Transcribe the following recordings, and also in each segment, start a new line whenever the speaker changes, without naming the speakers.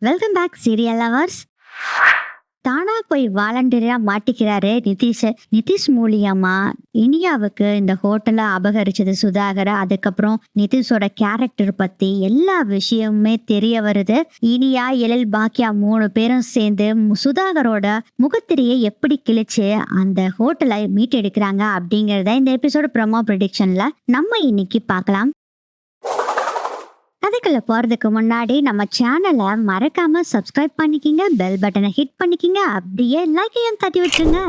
Welcome back serial lovers. தானா போய் வாலண்டியரா மாட்டிக்கிறாரு நிதிஷ். நிதிஷ் மூலியமா இனியாவுக்கு இந்த ஹோட்டலை அபகரிச்சது சுதாகர். அதுக்கப்புறம் நிதிஷோட கேரக்டர் பத்தி எல்லா விஷயமுமே தெரிய வருது. இனியா, எழில், பாக்கியா 3 பேரும் சேர்ந்து சுதாகரோட முகத்திரையை எப்படி கிழிச்சு அந்த ஹோட்டலை மீட்டெடுக்கிறாங்க அப்படிங்கறத இந்த எபிசோட ப்ரோமோ ப்ரெடிக்ஷன்ல நம்ம இன்னைக்கு பார்க்கலாம். அதுக்குள்ள போறதுக்கு முன்னாடி நம்ம சேனலை மறக்காம சப்ஸ்கிரைப் பண்ணிக்கிங்க, பெல் பட்டனை ஹிட் பண்ணிக்கிங்க, அப்படியே லைக்கையும் தட்டி விட்டுருங்க.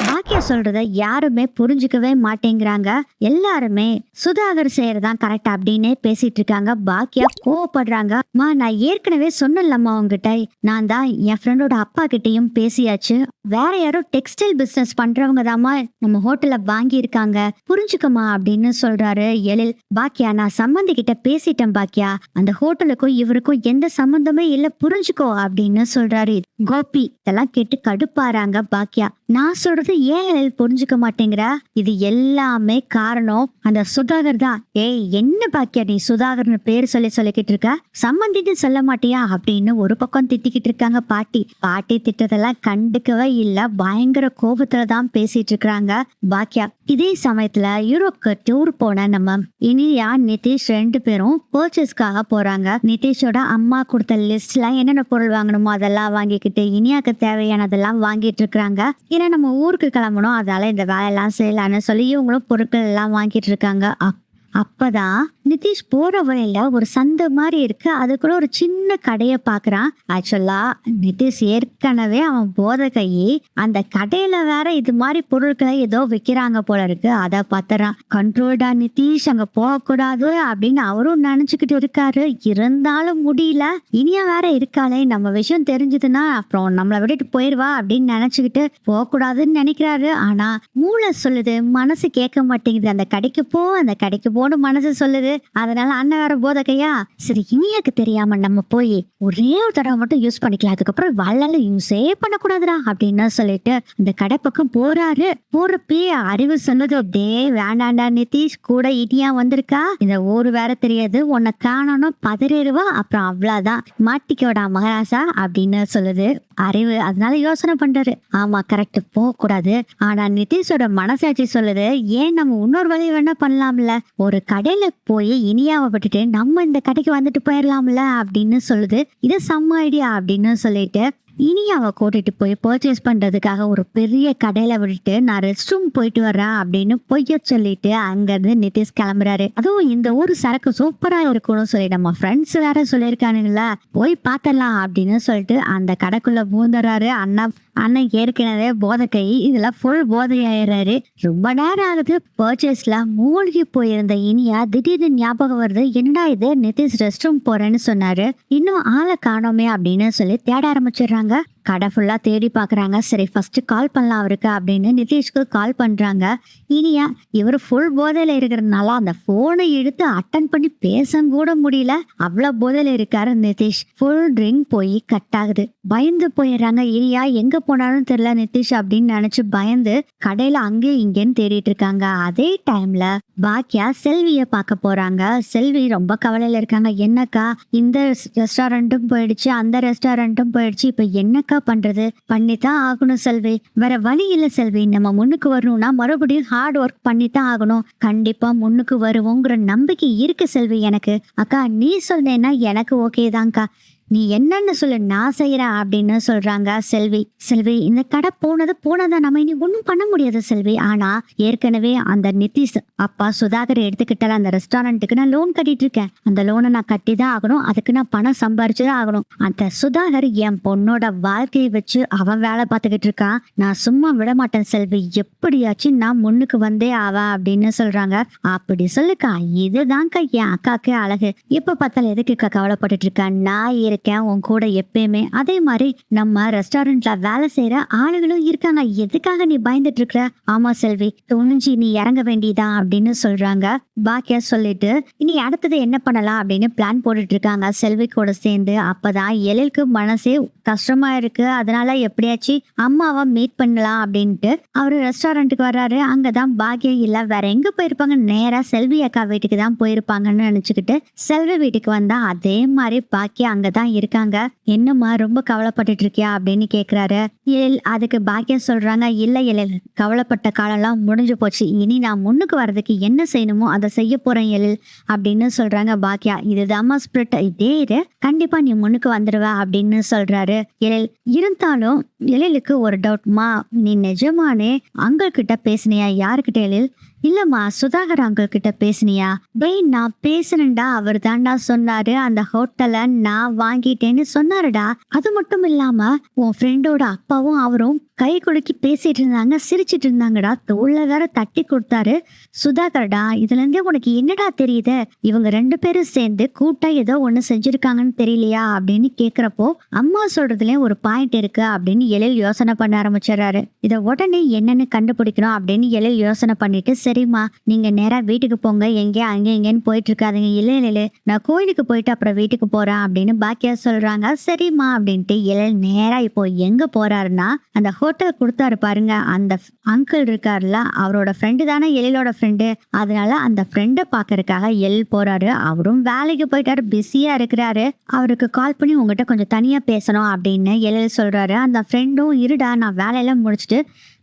பாக்கியா சொல்றத யாருமே புரிஞ்சுக்கவே மாட்டேங்கிறாங்க. எல்லாருமே சுதாகர் செய்யறதான் கரெக்ட் அப்படின்னு பேசிட்டு இருக்காங்க. பாக்கியா கோவப்படுறாங்க. நான் ஏற்கனவே சொன்னலம்மா உங்ககிட்ட, நான் தான் என் ஃப்ரெண்டோட அப்பா கிட்டையும் பேசியாச்சு. வேற யாரோ டெக்ஸ்டைல் பிசினஸ் பண்றவங்க தாமா நம்ம ஹோட்டல்ல வாங்கி இருக்காங்க, புரிஞ்சுக்கமா அப்படின்னு சொல்றாரு எழில். பாக்கியா, நான் சம்பந்தி கிட்ட பேசிட்டேன் பாக்கியா, அந்த ஹோட்டலுக்கும் இவருக்கும் எந்த சம்பந்தமே இல்ல, புரிஞ்சுக்கோ அப்படின்னு சொல்றாரு கோபி. இதெல்லாம் கேட்டு கடுப்பாறாங்க பாக்கியா. நான் சொல்றது ஏன் எழில் புரிஞ்சுக்க மாட்டேங்கிற? இது எல்லாமே காரணம் அந்த சுதாகர் தான். ஏய், என்ன பாக்கியா நீ சுதாகர்னு பேர் சொல்லிக்கிட்டு இருக்க, சம்பந்தின்னு சொல்ல மாட்டியா அப்படின்னு ஒரு பக்கம் திட்டிக்கிட்டு இருக்காங்க பாட்டி. பாட்டி திட்டத்தெல்லாம் கண்டுக்கவே இல்ல, பயங்கர கோபத்துல தான் பேசிட்டு இருக்காங்க பாக்கியா. இதே சமயத்துல யூரோப்க்கு டூர் போன நம்ம இனியா, நிதிஷ் 2 பேரும் பர்ச்சேஸ்க்காக போறாங்க. நிதிஷோட அம்மா கொடுத்த லிஸ்ட்ல என்னென்ன பொருள் வாங்கணுமோ அதெல்லாம் வாங்கிக்கிட்டு இனியாக்கு தேவையானதெல்லாம் வாங்கிட்டு இருக்காங்க. ஏன்னா நம்ம ஊருக்கு கிளம்பணும், அதால இந்த வேலையெல்லாம் செய்யலான்னு சொல்லி இவங்களும் பொருட்கள் எல்லாம் வாங்கிட்டு இருக்காங்க. அப்பதான் நிதிஷ் போற வழியில ஒரு சந்தை மாதிரி இருக்கு, அதுக்குள்ள ஒரு சின்ன கடையை பாக்குறான். ஆக்சுவலா நிதிஷ் ஏற்கனவே அவன் போத கையை அந்த கடையில வேற இது மாதிரி பொருட்களை ஏதோ விக்கிறாங்க போல இருக்கு. அத பாத்துறான். கண்ட்ரோல்டா நிதிஷ், அங்க போகக்கூடாது அப்படின்னு அவரும் நினைச்சுக்கிட்டு இருக்காரு. இருந்தாலும் முடியல, இனியா வேற இருக்காளே, நம்ம விஷயம் தெரிஞ்சதுன்னா அப்புறம் நம்மளை விட்டுட்டு போயிருவா அப்படின்னு நினைச்சுக்கிட்டு போகக்கூடாதுன்னு நினைக்கிறாரு. ஆனா மூளை சொல்லுது, மனசு கேட்க மாட்டேங்குது. அந்த கடைக்கு போன்னு மனசு சொல்லுது. அதனால அண்ணன் வேற போதகையா, சரி இனியாக்கு தெரியாம நம்ம போய் ஒரே ஒரு தடவை மட்டும் யூஸ் பண்ணிக்கலாம், அதுக்கப்புறம் வள்ளல யூஸே பண்ணக்கூடாதுடா அப்படின்னு சொல்லிட்டு அந்த கடை பக்கம் போறாரு. போறப்பே அறிவு சொன்னது, அப்படியே வேண்டாண்டா நிதிஷ், கூட இனியா வந்திருக்கா, இந்த ஊரு வேற தெரியாது, உன்னை காணணும் பதறிடுவா, அப்புறம் அவ்வளவுதான், மாட்டிக்கோடா மகாராசா அப்படின்னு சொல்லுது அறிவு. அதனால யோசனை பண்றாரு. ஆமா கரெக்ட், போக கூடாது. ஆனா நிதிஷோட மனசாட்சி சொல்லுது, ஏன் நம்ம இன்னொரு வழி வேணா பண்ணலாம்ல, ஒரு கடையில போய் இனியாவை விட்டுட்டு நம்ம இந்த கடைக்கு வந்துட்டு போயிடலாம்ல அப்படின்னு சொல்லுது. இது செம்ம ஐடியா அப்படின்னு சொல்லிட்டு இனியாவை கூட்டிட்டு போய் பர்ச்சேஸ் பண்றதுக்காக ஒரு பெரிய கடையில விட்டுட்டு நான் ரெஸ்ட் ரூம் போயிட்டு வர்றேன் அப்படின்னு பொய்ய சொல்லிட்டு அங்க இருந்து நிதிஷ் கிளம்புறாரு. அதுவும் இந்த ஊர் சரக்கு சூப்பரா இருக்கும்னு சொல்லி நம்ம ஃப்ரெண்ட்ஸ் வேற சொல்லியிருக்கானுங்களா, போய் பார்த்தலாம் அப்படின்னு சொல்லிட்டு அந்த கடைக்குள்ள பூந்துறாரு. அண்ணன் ஏற்கனவே போதை இதுல ஃபுல் போதையாயிடுறாரு. ரொம்ப நேரம் ஆகுது. பர்ச்சேஸ்ல மூழ்கி போயிருந்த இனியா திடீர்னு ஞாபகம் வருது, என்னடா இது, நிதிஷ் ரெஸ்ட் ரூம் போறேன்னு சொன்னாரு, இன்னும் ஆளை காணோமே அப்படின்னு சொல்லி தேட ஆரம்பிச்சிடுறாங்க. கடை ஃபுல்லா தேடி பாக்குறாங்க. சரி ஃபர்ஸ்ட் கால் பண்ணலாம் அவருக்கு அப்படின்னு நிதிஷ்க்கு கால் பண்றாங்க. இனியா இவர் ஃபுல் போதையில இருக்கிறதுனால அந்த போனை எடுத்து அட்டன் பண்ணி பேச கூட முடியல, அவ்வளவு போதையில இருக்காரு நிதிஷ். ஃபுல் ட்ரிங்க் போய் கட் ஆகுது. பயந்து போயிடுறாங்க. இனியா எங்க போனாலும் தெரியல நிதிஷ் அப்படின்னு நினைச்சு பயந்து கடையில அங்கேயும் இங்கேன்னு தேடிட்டு இருக்காங்க. அதே டைம்ல பாக்கியா செல்விய பார்க்க போறாங்க. செல்வி ரொம்ப கவலையில இருக்காங்க. என்னக்கா, இந்த ரெஸ்டாரண்ட்டும் போயிடுச்சு, அந்த ரெஸ்டாரண்ட்டும் போயிடுச்சு, இப்ப என்னக்கா பண்றது, பண்ணித்தான் ஆகணும் செல்வி, வேற வழி இல்ல செல்வி, நம்ம முன்னுக்கு வரணும்னா மறுபடியும் ஹார்ட் ஒர்க் பண்ணித்தான் ஆகணும், கண்டிப்பா முன்னுக்கு வருவோங்கிற நம்பிக்கை இருக்கு செல்வி எனக்கு. அக்கா நீ சொன்னேன்னா எனக்கு ஓகே தான்க்கா, நீ என்னன்னு சொல்லு, நான் செய்யறேன் அப்படின்னு சொல்றாங்க செல்வி. செல்வி, இந்த கடை போனதை நம்ம இனி ஒன்றும் பண்ண முடியாது செல்வி. ஆனா ஏற்கனவே அந்த நிதிஷ் அப்பா சுதாகர் எடுத்துக்கிட்டால அந்த ரெஸ்டாரண்ட்டுக்கு நான் லோன் கட்டிட்டு இருக்கேன், அந்த லோனை நான் கட்டி தான் ஆகணும், அதுக்கு நான் பணம் சம்பாரிச்சுதான் ஆகணும். அந்த சுதாகர் என் பொண்ணோட வாழ்க்கையை வச்சு அவன் வேலை பார்த்துக்கிட்டு இருக்கான், நான் சும்மா விட மாட்டேன் செல்வி, எப்படியாச்சும் நான் முன்னுக்கு வந்தே ஆவா அப்படின்னு சொல்றாங்க. அப்படி சொல்லுக்கா, இதுதான்க்கா என் அக்காக்கு அழகு, எப்ப பார்த்தாலும் எதுக்குக்கா கவலைப்பட்டுட்டு இருக்கேன், நான் இருக்கேன் உன் கூட எப்பயுமே. அதே மாதிரி நம்ம ரெஸ்டாரண்ட்ல வேலை செய்யற ஆளுகளும் இருக்காங்க, எதுக்காக நீ பயந்துட்டு இருக்கிற? ஆமா செல்வி, துணிஞ்சு நீ இறங்க வேண்டியதா அப்படின்னு சொல்றாங்க. பாக்கியா சொல்லிட்டு இனி அடுத்தது என்ன பண்ணலாம் அப்படின்னு பிளான் போட்டுட்டு இருக்காங்க செல்வி கூட சேர்ந்து. அப்பதான் எழிலுக்கு மனசே கஷ்டமா இருக்கு, அதனால எப்படியாச்சும் அம்மாவை மீட் பண்ணலாம் அப்படின்ட்டு அவரு ரெஸ்டாரண்ட்டுக்கு வர்றாரு. அங்கதான் பாக்கியா இல்ல, வேற எங்க போயிருப்பாங்க, நேரா செல்வி அக்கா வீட்டுக்கு தான் போயிருப்பாங்கன்னு நினைச்சுக்கிட்டு செல்வி வீட்டுக்கு வந்தா அதே மாதிரி பாக்கியா அங்கதான் தான் இருக்காங்க. என்னம்மா ரொம்ப கவலைப்பட்டுட்டு இருக்கியா அப்படின்னு கேக்குறாரு. எழில் அதுக்கு பாக்கியா சொல்றாங்க, இல்ல எழில், கவலைப்பட்ட காலம்லாம் முடிஞ்சு போச்சு. இனி நான் முன்னுக்கு வர்றதுக்கு என்ன செய்யணுமோ அதை செய்ய போறேன் எழில் அப்படின்னு சொல்றாங்க பாக்கியா. இதுதாம்மா ஸ்பிரிட், இதே இரு, கண்டிப்பா நீ முன்னுக்கு வந்துடுவ அப்படின்னு சொல்றாரு எழில். இருந்தாலும் எழிலுக்கு ஒரு டவுட்மா, நீ நிஜமானே அங்கிள் கிட்ட பேசுனியா? யாருக்கிட்ட எழில்? இல்லம்மா, சுதாகர் அங்கிள் கிட்ட பேசுனியா? டேய், நான் பேசுனேன்டா, அவர் தான்டா சொன்னாரு அந்த ஹோட்டலை நான் வாங்கிட்டேன்னு சொன்னாருடா. அது மட்டும் இல்லாம உன் ஃப்ரெண்டோட அப்பாவும் அவரும் கை குலுக்கி பேசிட்டு இருந்தாங்க, சிரிச்சிட்டு இருந்தாங்கடா, தோல்ல வேற தட்டி கொடுத்தாரு சுதாகர்டா. இதுல இருந்தே உனக்கு என்னடா தெரியுது? இவங்க 2 பேரும் சேர்ந்து கூட்டா ஏதோ ஒண்ணு செஞ்சிருக்காங்கன்னு தெரியலையா அப்படின்னு கேக்குறப்போ, அம்மா சொல்றதுலயும் ஒரு பாயிண்ட் இருக்கு அப்படின்னு எழில் யோசனை பண்ண ஆரம்பிச்சிடறாரு. இதை உடனே என்னன்னு கண்டுபிடிக்கணும் அப்படின்னு எழில் யோசனை பண்ணிட்டு, சரிம்மா நீங்க நேரா வீட்டுக்கு போங்க, எங்கே அங்கே எங்கேன்னு போயிட்டு இருக்காதுங்க. இல்ல நான் கோயிலுக்கு போயிட்டு அப்புறம் வீட்டுக்கு போறேன் அப்படின்னு பாக்கியா சொல்றாங்க. சரிம்மா அப்படின்ட்டு எழில் நேரா இப்போ எங்க போறாருன்னா, அந்த ஹோட்டல் கொடுத்தாரு பாருங்க, அந்த அங்கிள் இருக்காருல்ல, அவரோட ஃப்ரெண்டு தானே எழிலோட ஃப்ரெண்டு. அதனால அந்த ஃப்ரெண்டை பாக்குறதுக்காக எழில் போறாரு. அவரும் வேலைக்கு போயிட்டாரு, பிஸியா இருக்கிறாரு. அவருக்கு கால் பண்ணி உங்ககிட்ட கொஞ்சம் தனியா பேசணும் அப்படின்னு எழில் சொல்றாரு. அந்த ஃப்ரெண்டும், இருடா நான் வேலையெல்லாம் முடிச்சுட்டு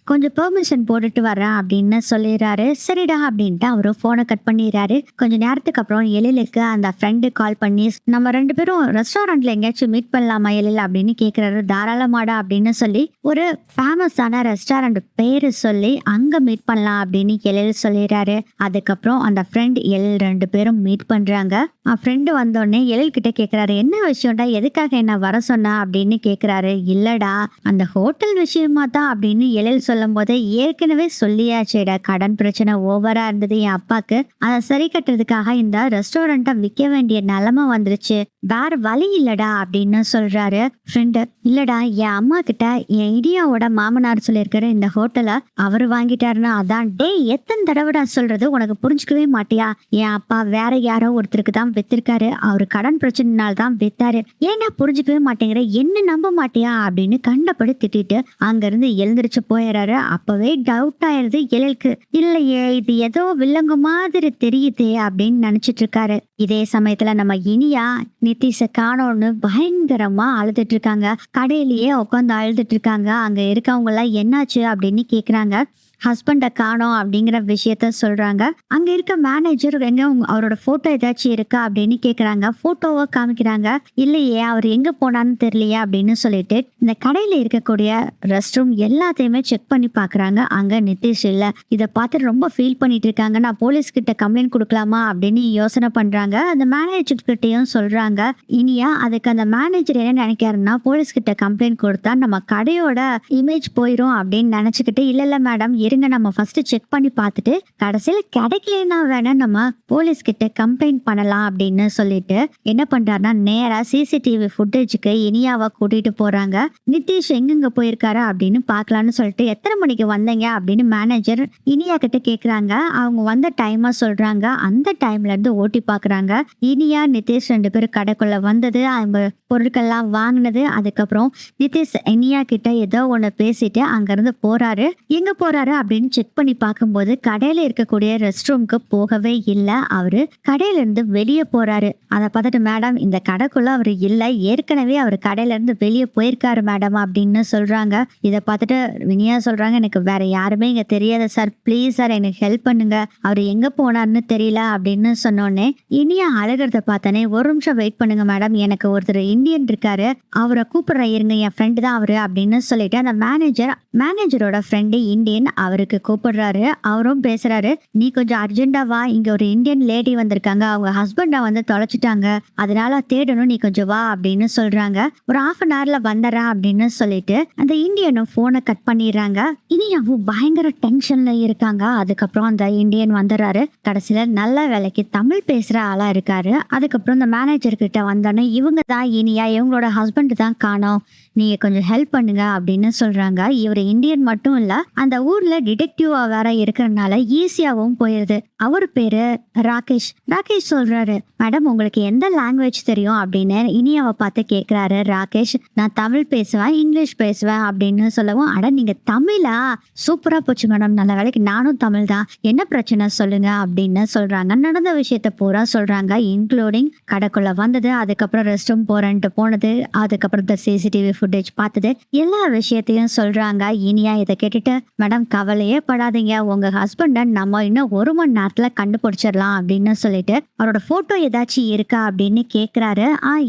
கொஞ்சம் பெர்மிஷன் போட்டுட்டு வரேன் அப்படின்னு சொல்லிடுறாரு. சரிடா அப்படின்ட்டு அவரு போனை கட் பண்ணிடுறாரு. கொஞ்ச நேரத்துக்கு அப்புறம் எழிலுக்கு அந்த ஃப்ரெண்டு கால் பண்ணி, நம்ம 2 பேரும் ரெஸ்டாரண்ட்ல எங்கேயாச்சும் மீட் பண்ணலாமா எழில் அப்படின்னு கேக்குறாரு. தாராளமாடா அப்படின்னு சொல்லி ஒரு ஃபேமஸான ரெஸ்டாரண்ட் பேரு சொல்லி அங்க மீட் பண்ணலாம் அப்படின்னு எழில் சொல்லிடுறாரு. அதுக்கப்புறம் அந்த ஃப்ரெண்ட் எழில் 2 பேரும் மீட் பண்றாங்க. ஃப்ரெண்டு வந்தோடனே எழில் கிட்ட கேக்குறாரு, என்ன விஷயம்டா, எதுக்காக என்ன வர சொன்னா அப்படின்னு கேக்குறாரு. இல்லடா அந்த ஹோட்டல் விஷயமா தான் அப்படின்னு எழில் சொல்லும் போது, ஏற்கனவே சொல்லியாச்சேடா, கடன் பிரச்சனை ஓவரா இருந்தது என் அப்பாக்கு, அதை சரி கட்டுறதுக்காக இந்த ரெஸ்டாரண்ட்டை விற்க வேண்டிய நிலைமை வந்துருச்சு, வேற வழி இல்லடா அப்படின்னு சொல்றாரு ஃப்ரெண்டு. இல்லடா என் அம்மா கிட்ட என் இடியாவோட மாமனார் சொல்லியிருக்காரு இந்த ஹோட்டலை அவரு வாங்கிட்டாருன்னா அதான். டேய், எத்தனை தடவைடா சொல்றது, உனக்கு புரிஞ்சுக்கவே மாட்டியா? என் அப்பா வேற யாரோ ஒருத்தருக்கு தான் வித்திருக்காரு, அவரு கடன் பிரச்சனைனால தான் வித்தாரு, ஏன்னா புரிஞ்சுக்கவே மாட்டேங்கிற, என்ன நம்ப மாட்டியா அப்படின்னு கண்டபடி திட்டிட்டு அங்கிருந்து எழுந்திரிச்சு போயிடுறாரு. அப்பவே டவுட் ஆயிருது எழிலுக்கு. இல்லையே, இது ஏதோ வில்லங்க மாதிரி தெரியுதே அப்படின்னு நினைச்சிட்டு இருக்காரு. இதே சமயத்துல நம்ம இனியா நிதிஷை காணோன்னு பயங்கரமா அழுதுட்டு இருக்காங்க. கடையிலேயே உட்காந்து அழுதுட்டு இருக்காங்க. அங்க இருக்கவங்க எல்லாம் என்னாச்சு அப்படின்னு கேக்குறாங்க. ஹஸ்பண்டை காணோம் அப்படிங்கிற விஷயத்த சொல்றாங்க. அங்க இருக்க மேனேஜர், எங்க அவரோட போட்டோ ஏதாச்சும் இருக்கா அப்படின்னு கேக்குறாங்க. போட்டோவை காமிக்கிறாங்க. இல்லையே, அவர் எங்க போனான்னு தெரியலையே அப்படின்னு சொல்லிட்டு இந்த கடையில இருக்கக்கூடிய ரெஸ்ட் ரூம் எல்லாத்தையுமே செக் பண்ணி பாக்குறாங்க. அங்க நிதிஷ் இல்ல. இதை பார்த்து ரொம்ப ஃபீல் பண்ணிட்டு இருக்காங்க. நான் போலீஸ் கிட்ட கம்ப்ளைண்ட் கொடுக்கலாமா அப்படின்னு யோசனை பண்றாங்க. அந்த மேனேஜர் கிட்டையும் சொல்றாங்க இனியா. அதுக்கு அந்த மேனேஜர் என்ன நினைக்காருன்னா, போலீஸ் கிட்ட கம்ப்ளைண்ட் கொடுத்தா நம்ம கடையோட இமேஜ் போயிரும் அப்படின்னு நினைச்சுக்கிட்டு, இல்ல மேடம் இருங்க, நம்ம ஃபர்ஸ்ட் செக் பண்ணி பார்த்துட்டு கடைசியில கிடைக்கலன்னா வேணா நம்ம போலீஸ் கிட்ட கம்ப்ளைண்ட் பண்ணலாம் அப்படின்னு சொல்லிட்டு என்ன பண்றாருன்னா, நேரா சிசிடிவி ஃபுட்டேஜுக்கு இனியாவை கூட்டிட்டு போறாங்க. நிதிஷ் எங்கெங்க போயிருக்காரு அப்படின்னு பாக்கலாம்னு சொல்லிட்டு, எத்தனை மணிக்கு வந்தீங்க அப்படின்னு மேனேஜர் இனியா கிட்ட கேக்குறாங்க. அவங்க வந்த டைமா சொல்றாங்க. அந்த டைம்ல இருந்து ஓட்டி பாக்குறாங்க. இனியா நிதிஷ் 2 பேரும் கடைக்குள்ள வந்தது, அவங்க பொருட்கள்லாம் வாங்கினது. அதுக்கப்புறம் நிதிஷ் இனியா கிட்ட ஏதோ ஒண்ணு பேசிட்டு அங்கிருந்து போறாரு. எங்க போறாரு அப்படின்னு செக் பண்ணி பார்க்கும்போது கடையில இருக்கக்கூடிய ரெஸ்ட் ரூம்க்கு போகவே இல்லை. அவரு கடையில இருந்து வெளியே போறாரு. அதை பார்த்துட்டு, மேடம் இந்த கடைக்குள்ள அவரு இல்லை, ஏற்கனவே அவர் கடையில இருந்து வெளியே போயிருக்காரு மேடம் அப்படின்னு சொல்றாங்க. இதை பார்த்துட்டு வினியா சொல்றாங்க, எனக்கு வேற யாருமே இங்க தெரியாது சார், ப்ளீஸ் சார் எனக்கு ஹெல்ப் பண்ணுங்க, அவர் எங்க போனார்னு தெரியல அப்படின்னு சொன்னோடனே இனியா அழுகிறத பார்த்தனே, ஒரு நிமிஷம் வெயிட் பண்ணுங்க மேடம், எனக்கு ஒருத்தர் இந்தியன் இருக்காரு, அவரை கூப்பிடுறேன் இருங்க, என் ஃப்ரெண்டு தான் அவரு அப்படின்னு சொல்லிட்டு அந்த மேனேஜரோட ஃப்ரெண்டு இந்தியன் அவருக்கு கூப்பிடுறாரு. அவரும் பேசுறாரு, நீ கொஞ்சம் அர்ஜென்டா வா, இங்க ஒரு இந்தியன் லேடி வந்திருக்காங்க, அவங்க ஹஸ்பண்டா வந்து தொலைச்சிட்டாங்க, அதனால தேடணும், நீ கொஞ்சம் வா அப்படின்னு சொல்றாங்க. ஒரு 1/2 hourல வந்துடுறா அப்படின்னு சொல்லிட்டு அந்த இந்தியனும் போனை கட் பண்ணிடுறாங்க. இனியாவும் பயங்கர டென்ஷன்ல இருக்காங்க. அதுக்கப்புறம் அந்த இந்தியன் வந்துடுறாரு. கடைசியில நல்ல வேலைக்கு தமிழ் பேசுற ஆளா இருக்காரு. அதுக்கப்புறம் இந்த மேனேஜர் கிட்ட வந்தோடனே, இவங்க தான் இனியா, இவங்களோட ஹஸ்பண்ட் தான் காணோம், நீங்க கொஞ்சம் ஹெல்ப் பண்ணுங்க அப்படின்னு சொல்றாங்க. இவர் இந்தியன் மட்டும் இல்ல, அந்த ஊர்ல இதுல டிடெக்டிவா வேற இருக்கறனால ஈஸியாவும் போயிருது. அவர் பேரு ராகேஷ். ராகேஷ் சொல்றாரு, மேடம் உங்களுக்கு எந்த லாங்குவேஜ் தெரியும் அப்படின்னு இனியாவை பார்த்து கேக்குறாரு ராகேஷ். நான் தமிழ் பேசுவேன், இங்கிலீஷ் பேசுவேன் அப்படின்னு சொல்லவும், அட நீங்க தமிழா, சூப்பரா போச்சு மேடம், நல்ல வேலைக்கு நானும் தமிழ் தான், என்ன பிரச்சனை சொல்லுங்க அப்படின்னு சொல்றாங்க. நடந்த விஷயத்த பூரா சொல்றாங்க, இன்க்ளூடிங் கடைக்குள்ள வந்தது, அதுக்கப்புறம் ரெஸ்ட் ரூம் போறேன்ட்டு போனது, அதுக்கப்புறம் இந்த சிசிடிவி ஃபுட்டேஜ் பார்த்தது, எல்லா விஷயத்தையும் சொல்றாங்க. இனியா இதை கேட்டுட்டு, மேடம் கவலையே படாதீங்க, உங்க ஹஸ்பண்ட நம்ம இன்னும் 1 மணி நேரத்துல கண்டுபிடிச்சிடலாம் அப்படின்னு சொல்லிட்டு, அவரோட போட்டோ ஏதாச்சும் இருக்கா அப்படின்னு கேக்குறாரு.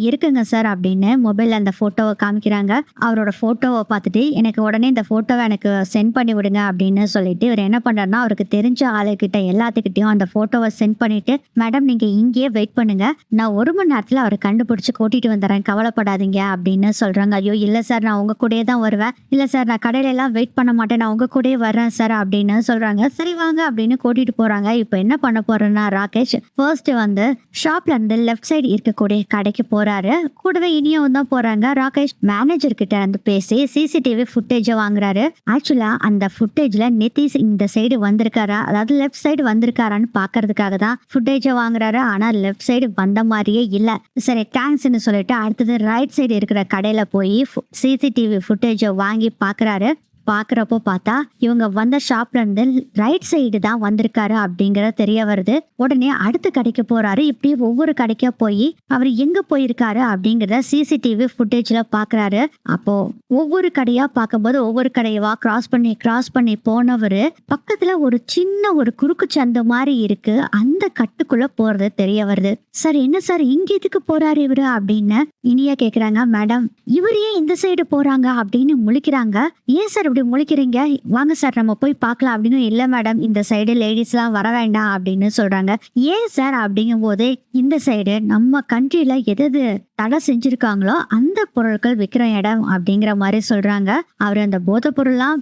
இருக்குங்க சார் அப்படின்னு மொபைல்ல அந்த போட்டோவை காமிக்கிறாங்க. அவரோட போட்டோவை பார்த்துட்டு, எனக்கு உடனே இந்த போட்டோவை எனக்கு சென்ட் பண்ணி விடுங்க அப்படின்னு சொல்லிட்டு இவர் என்ன பண்றாருன்னா, அவருக்கு தெரிஞ்ச ஆளுகிட்ட எல்லாத்துக்கிட்டையும் அந்த போட்டோவை சென்ட் பண்ணிட்டு, மேடம் நீங்க இங்கேயே வெயிட் பண்ணுங்க, நான் 1 மணி நேரத்துல அவரை கண்டுபிடிச்சு கூட்டிட்டு வந்துடுறேன், கவலைப்படாதீங்க அப்படின்னு சொல்றாங்க. ஐயோ இல்ல சார், நான் உங்க கூடயே தான் வருவேன், இல்ல சார் நான் கடையில எல்லாம் வெயிட் பண்ண மாட்டேன், நான் உங்க கூடயே வர்றேன் சார் அப்படின்னு சொல்றாங்க. சரி வாங்க அப்படின்னு கூட்டிட்டு போறாங்க. இப்ப என்ன பண்ண போறேன்னா, ராகேஷ் ஃபர்ஸ்ட் வந்து ஷாப்ல இருந்து லெஃப்ட் சைடு இருக்கக்கூடிய கடைக்கு போறாரு. கூடவே இனியும் தான் போறாங்க. ராகேஷ் மேனேஜர் கிட்ட வந்து பேசி சிசிடிவி ஃபுட்டேஜ வாங்குறாரு. ஆக்சுவலா அந்த ஃபுட்டேஜ்ல நிதிஷ் இந்த சைடு வந்திருக்காரா, அதாவது லெஃப்ட் சைடு வந்திருக்காரான்னு பாக்குறதுக்காக தான் ஃபுட்டேஜ வாங்குறாரு. ஆனா லெஃப்ட் சைடு வந்த மாதிரியே இல்ல. சரி தேங்க்ஸ்ன்னு சொல்லிட்டு அடுத்தது ரைட் சைடு இருக்கிற கடையில போய் சிசிடிவி ஃபுட்டேஜ வாங்கி பாக்குறாரு. பாக்குறப்போ பார்த்தா இவங்க வந்த ஷாப்ல இருந்து ரைட் சைடு தான் வந்திருக்காரு அப்படிங்கறது தெரிய வருது. உடனே அடுத்த கடைக்கு போறாரு. இப்படி ஒவ்வொரு கடைக்கா போய் அவர் எங்க போயிருக்காரு அப்படிங்கறத சிசிடிவி ஃபுட்டேஜ்ல பாக்குறாரு. அப்போ ஒவ்வொரு கடையா பார்க்கும்போது ஒவ்வொரு கடையவா கிராஸ் பண்ணி போனவரு பக்கத்துல ஒரு சின்ன ஒரு குறுக்கு சந்து மாதிரி இருக்கு, அந்த கட்டுக்குள்ள போறது தெரிய வருது. சார் என்ன சார் இங்க எதுக்கு போறாரு இவரு அப்படின்னு இனியா கேக்குறாங்க. மேடம் இவர் ஏன் இந்த சைடு போறாங்க அப்படின்னு முழிக்கிறாங்க. ஏன் சார் இப்படி முழிக்கிறீங்க, வாங்க சார் நம்ம போய் பார்க்கலாம் அப்படின்னு. இல்ல மேடம் இந்த சைடு லேடிஸ் எல்லாம் வர வேண்டாம் அப்படின்னு சொல்றாங்க. ஏன் சார் அப்படிங்கும் போது, இந்த சைடு நம்ம கண்ட்ரில எது தடை செஞ்சிருக்காங்களோ அந்த பொருட்கள் விற்கிற இடம் அப்படிங்கிற மாதிரி சொல்றாங்க. அவர் அந்த போதை பொருள்லாம்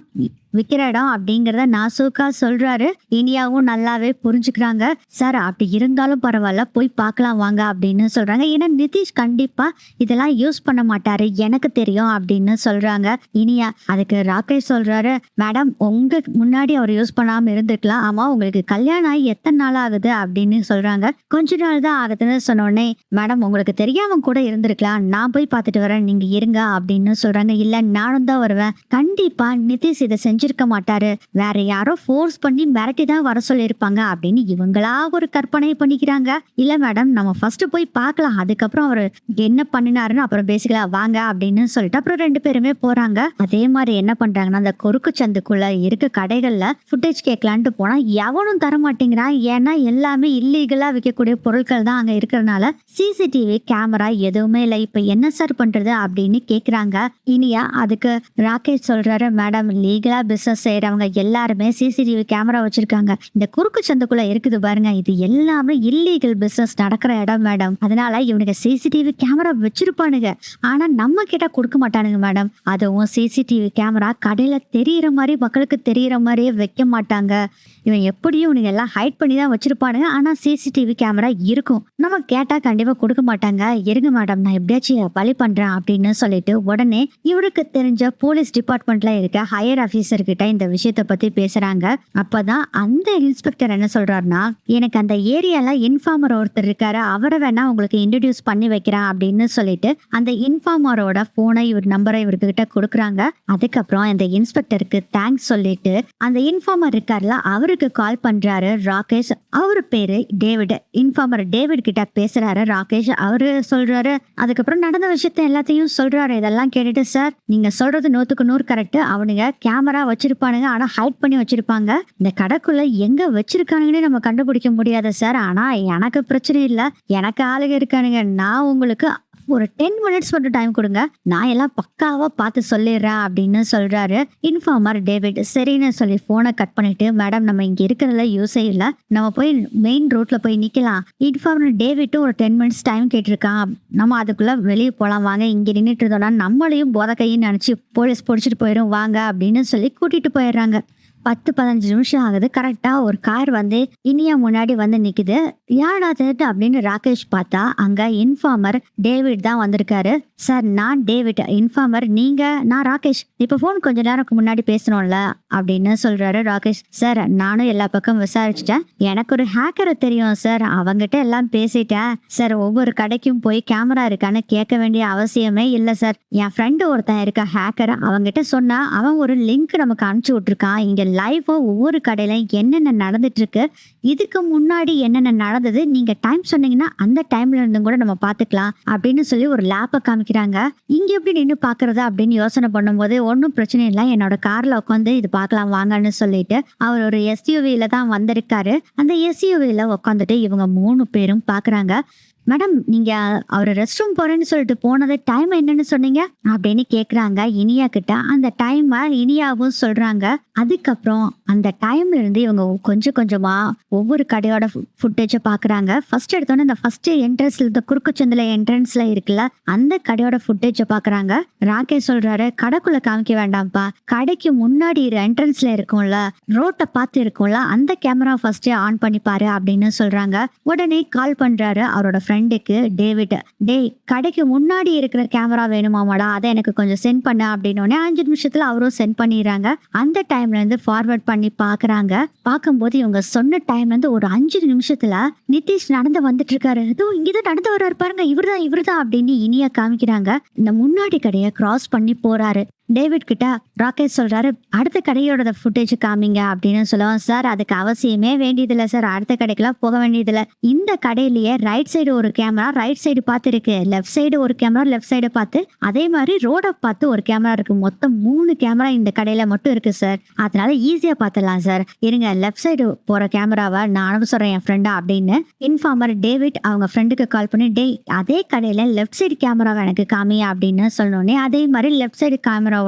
விற்கிற இடம் அப்படிங்கிறத நாசூக்கா சொல்றாரு. இனியாவும் நல்லாவே புரிஞ்சுக்கிறாங்க. சார் அப்படி இருந்தாலும் பரவாயில்ல, போய் பார்க்கலாம் வாங்க அப்படின்னு சொல்றாங்க. ஏன்னா நிதிஷ் கண்டிப்பா இதெல்லாம் யூஸ் பண்ண மாட்டாரு, எனக்கு தெரியும் அப்படின்னு சொல்றாங்க. இனியா அதுக்கு ராகேஷ் சொல்றாரு, மேடம் உங்க முன்னாடி அவர் யூஸ் பண்ணாம இருந்திருக்கலாம், ஆமா உங்களுக்கு கல்யாணம் ஆகி எத்தனை நாள் ஆகுது அப்படின்னு சொல்றாங்க. கொஞ்ச நாள் தான் ஆகுதுன்னு சொன்னோடனே, மேடம் உங்களுக்கு தெரியாம கூட இருந்திருக்கலாம், நான் போய் பார்த்துட்டு வரேன், நீங்க இருங்க அப்படின்னு சொல்றாங்க. இல்ல நானும் தான் வருவேன், கண்டிப்பா நிதிஷ் இதை செஞ்சிருக்க மாட்டாரு, வேற யாரோ ஃபோர்ஸ் பண்ணி மிரட்டி தான் வர சொல்லியிருப்பாங்க அப்படின்னு இவங்களா ஒரு கற்பனை பண்ணிக்கிறாங்க. இல்ல மேடம் நம்ம ஃபர்ஸ்ட் போய் பார்க்கலாம், அதுக்கப்புறம் அவர் என்ன பண்ணினாருன்னு அப்புறம் பேசிக்கலாம் வாங்க அப்படின்னு சொல்லிட்டு அப்புறம் 2 பேருமே போறாங்க. அதே மாதிரி என்ன பண்றாங்கன்னா, அந்த கொருக்கு சந்துக்குள்ள இருக்க கடைகள்ல ஃபுட்டேஜ் கேட்கலான்ட்டு போனா எவனும் தர மாட்டேங்கிறான். ஏன்னா எல்லாமே இல்லீகலா விற்கக்கூடிய பொருட்கள் தான் அங்க இருக்கிறதுனால சிசிடிவி கேமரா எதுவுமே இல்லை. இப்ப என்ன சார் பண்றது அப்படின்னு கேக்குறாங்க. இனியா அதுக்கு ராகேஷ் சொல்றாரு, மேடம் லீகலா பிசினஸ் செய்யறவங்க எல்லாருமே சிசிடிவி கேமரா வச்சிருக்காங்க, இந்த குறுக்கு சந்துக்குள்ள இருக்குது பாருங்க, இது எல்லாமே இல்லீகல் பிசினஸ் நடக்கிற இடம் மேடம், அதனால இவனுக்கு சிசிடிவி கேமரா வச்சிருப்பானுங்க, ஆனா நம்ம கிட்ட கொடுக்க மாட்டானுங்க மேடம், அதுவும் சிசிடிவி கேமரா கடையில தெரியற மாதிரி மக்களுக்கு தெரியற மாதிரியே வைக்க மாட்டாங்க, இவன் எப்படியும் இவனுங்க எல்லாம் ஹைட் பண்ணி தான் வச்சிருப்பானுங்க, ஆனா சிசிடிவி கேமரா இருக்கும், நம்ம கேட்டா கண்டிப்பா கொடுக்க மாட்டாங்க, இருங்க மேடம் நான் எப்படியாச்சும் பழி பண்றேன் அப்படின்னு சொல்லிட்டு உடனே இவருக்கு தெரிஞ்ச போலீஸ் டிபார்ட்மெண்ட்ல இருக்க ஹையர் ஆபீசர் கிட்ட இந்த விஷயத்த பத்தி பேசுறாங்க. அப்பதான் அந்த இன்ஸ்பெக்டர் என்ன சொல்றாருன்னா, எனக்கு அந்த ஏரியால இன்ஃபார்மர் ஒருத்தர் இருக்காரு, அவரை வேணா உங்களுக்கு இன்ட்ரடியூஸ் பண்ணி வைக்கிறேன் அப்படின்னு சொல்லிட்டு அந்த இன்ஃபார்மரோட போனை இவர் நம்பரை இவர்கிட்ட கொடுக்குறாங்க. அதுக்கப்புறம் அந்த இன்ஸ்பெக்டருக்கு தேங்க்ஸ் சொல்லிட்டு அந்த இன்ஃபார்மர் இருக்காருல அவருக்கு கால் பண்றாரு ராகேஷ். அவரு பேரு டேவிட். இன்ஃபார்மர் டேவிட் கிட்ட பேசுறாரு ராகேஷ். அவரு சொல்றாரு, அதுக்கப்புறம் நடந்த விஷயத்த எல்லாத்தையும் சொல்றாரு. இதெல்லாம் கேட்டுட்டு, சார் நீங்க சொல்றது 100க்கு 100 கரெக்ட், அவனுங்க கேமரா வச்சிருப்பானுங்க, ஆனா ஹைட் பண்ணி வச்சிருப்பாங்க, இந்த கடைக்குள்ள எங்க வச்சிருக்கானுங்கன்னு நம்ம கண்டுபிடிக்க முடியாது சார், ஆனா எனக்கு பிரச்சனை இல்ல, எனக்கு ஆளுங்க இருக்கானுங்க, நான் உங்களுக்கு ஒரு 10 மினிட்ஸ் மட்டும் டைம் கொடுங்க, நான் எல்லாம் பக்காவா பார்த்து சொல்லிடுறேன் அப்படின்னு சொல்றாரு இன்ஃபார்மர் டேவிட். சரின்னு சொல்லி போனை கட் பண்ணிட்டு, மேடம் நம்ம இங்க இருக்கிறதுல யூஸே இல்ல, நம்ம போய் மெயின் ரோட்ல போய் நிக்கலாம், இன்ஃபார்மர் டேவிட்டும் ஒரு 10 மினிட்ஸ் டைம் கேட்டிருக்கான், நம்ம அதுக்குள்ள வெளியே போலாம் வாங்க, இங்க நின்றுட்டு இருந்தோம்னா நம்மளையும் போத கையும் நினைச்சு போலீஸ் பிடிச்சிட்டு போயிடும் வாங்க அப்படின்னு சொல்லி கூட்டிட்டு போயிடுறாங்க. 10-15 நிமிஷம் ஆகுது. கரெக்டா ஒரு கார் வந்து இனியா முன்னாடி வந்து நிக்குது. யாரடா அது அப்படின்னு ராகேஷ் பார்த்தா அங்க இன்ஃபார்மர் டேவிட் தான் வந்திருக்காரு. சார் நான் டேவிட் இன்ஃபார்மர், நீங்க? நான் ராகேஷ். இப்ப போன் கொஞ்ச நேரம் முன்னாடி பேசணும்ல அப்படின்னு சொல்றாரு ராகேஷ். சார் நானும் எல்லா பக்கம் விசாரிச்சுட்டேன், எனக்கு ஒரு ஹேக்கரை தெரியும் சார், அவங்கிட்ட எல்லாம் பேசிட்டேன் சார். ஒவ்வொரு கடைக்கும் போய் கேமரா இருக்கான்னு கேட்க வேண்டிய அவசியமே இல்லை சார். என் ஃப்ரெண்டு ஒருத்தன் இருக்க ஹேக்கர், அவங்கிட்ட சொன்னா அவன் ஒரு லிங்க் நமக்கு அனுப்பிச்சு விட்டுருக்கான். இங்க லைவா ஒவ்வொரு கடையில என்னென்ன நடந்துட்டு இருக்கு, இதுக்கு முன்னாடி என்னென்ன நடந்தது, நீங்க டைம் சொன்னீங்கன்னா அந்த டைம்ல இருந்தும் கூட நம்ம பாத்துக்கலாம் அப்படின்னு சொல்லி ஒரு லேப்பை காமிக்கிறாங்க. இங்க எப்படி நின்று பாக்குறது அப்படின்னு யோசனை பண்ணும்போது ஒன்றும் பிரச்சனை இல்லை, என்னோட கார்ல உட்காந்து இது பார்க்கலாம் வாங்கன்னு சொல்லிட்டு அவர் ஒரு எஸ்யூவில தான் வந்திருக்காரு. அந்த எஸ்யூவில உட்காந்துட்டு இவங்க 3 பேரும் பாக்குறாங்க. மேடம் நீங்க அவர் ரெஸ்ட் ரூம் போறேன்னு சொல்லிட்டு போனது டைம் என்னன்னு சொன்னீங்க அப்படின்னு கேக்குறாங்க இனியா கிட்ட. அந்த டைம் இனியாவும் சொல்றாங்க. அதுக்கப்புறம் அந்த டைம்ல இருந்து இவங்க கொஞ்சம் கொஞ்சமா ஒவ்வொரு கடையோட ஃபுட்டேஜை பாக்குறாங்க. ஃபர்ஸ்ட் எடுத்தோன்னே இந்த ஃபர்ஸ்ட் என்ட்ரன்ஸ்ல இந்த குறுக்கு சந்தில என்ட்ரன்ஸ்ல இருக்குல்ல அந்த கடையோட ஃபுட்டேஜை பாக்குறாங்க. ராகேஷ் சொல்றாரு, கடைக்குள்ள காமிக்க வேண்டாம்ப்பா, கடைக்கு முன்னாடி என்ட்ரன்ஸ்ல இருக்கும்ல, ரோட்டை பார்த்து இருக்கும்ல, அந்த கேமரா ஃபர்ஸ்ட் ஆன் பண்ணி பாரு அப்படின்னு சொல்றாங்க. உடனே கால் பண்றாரு அவரோட ஃப்ரெண்டுக்கு டேவிட். டேய் கடைக்கு முன்னாடி இருக்கிற கேமரா வேணுமாமாடா, அதை எனக்கு கொஞ்சம் சென்ட் பண்ண அப்படின்னு 5 நிமிஷத்துல அவரும் சென்ட் பண்ணிடுறாங்க. அந்த டைம்ல இருந்து ஃபார்வர்ட் பண்ணி பாக்குறாங்க. பார்க்கும்போது இவங்க சொன்ன டைம்ல இருந்து ஒரு 5 நிமிஷத்துல நிதிஷ் நடந்து வந்துட்டு இருக்காரு. இதோ இங்கதான் நடந்து வர்றாரு பாருங்க, இவர்தான் அப்படின்னு இனியா காமிக்கிறாங்க. இந்த முன்னாடி கடையை கிராஸ் பண்ணி போறாரு. டேவிட் கிட்ட ராகேஷ் சொல்றாரு, அடுத்த கடையோட ஃபுட்டேஜ் காமிங்க அப்படின்னு சொல்லுவோம். சார் அதுக்கு அவசியமே வேண்டியதில்லை சார், அடுத்த கடைக்கெல்லாம் போக வேண்டியதில்லை, இந்த கடையிலேயே ரைட் சைடு ஒரு கேமரா ரைட் சைடு பார்த்து இருக்கு, லெஃப்ட் சைடு ஒரு கேமரா லெஃப்ட் சைடு பார்த்து, அதே மாதிரி ரோட பார்த்து ஒரு கேமரா இருக்கு, மொத்தம் 3 கேமரா இந்த கடையில மட்டும் இருக்கு சார், அதனால ஈஸியா பார்த்துடலாம் சார். இருங்க லெஃப்ட் சைடு போற கேமராவை நான் அனுப்ப சொல்றேன் என் ஃப்ரெண்டா அப்படின்னு இன்ஃபார்மர் டேவிட் அவங்க ஃப்ரெண்டுக்கு கால் பண்ணி, டே அதே கடையில லெஃப்ட் சைடு கேமராவை எனக்கு காமி அப்படின்னு சொன்னோடனே அதே மாதிரி லெஃப்ட் சைடு கேமராவோட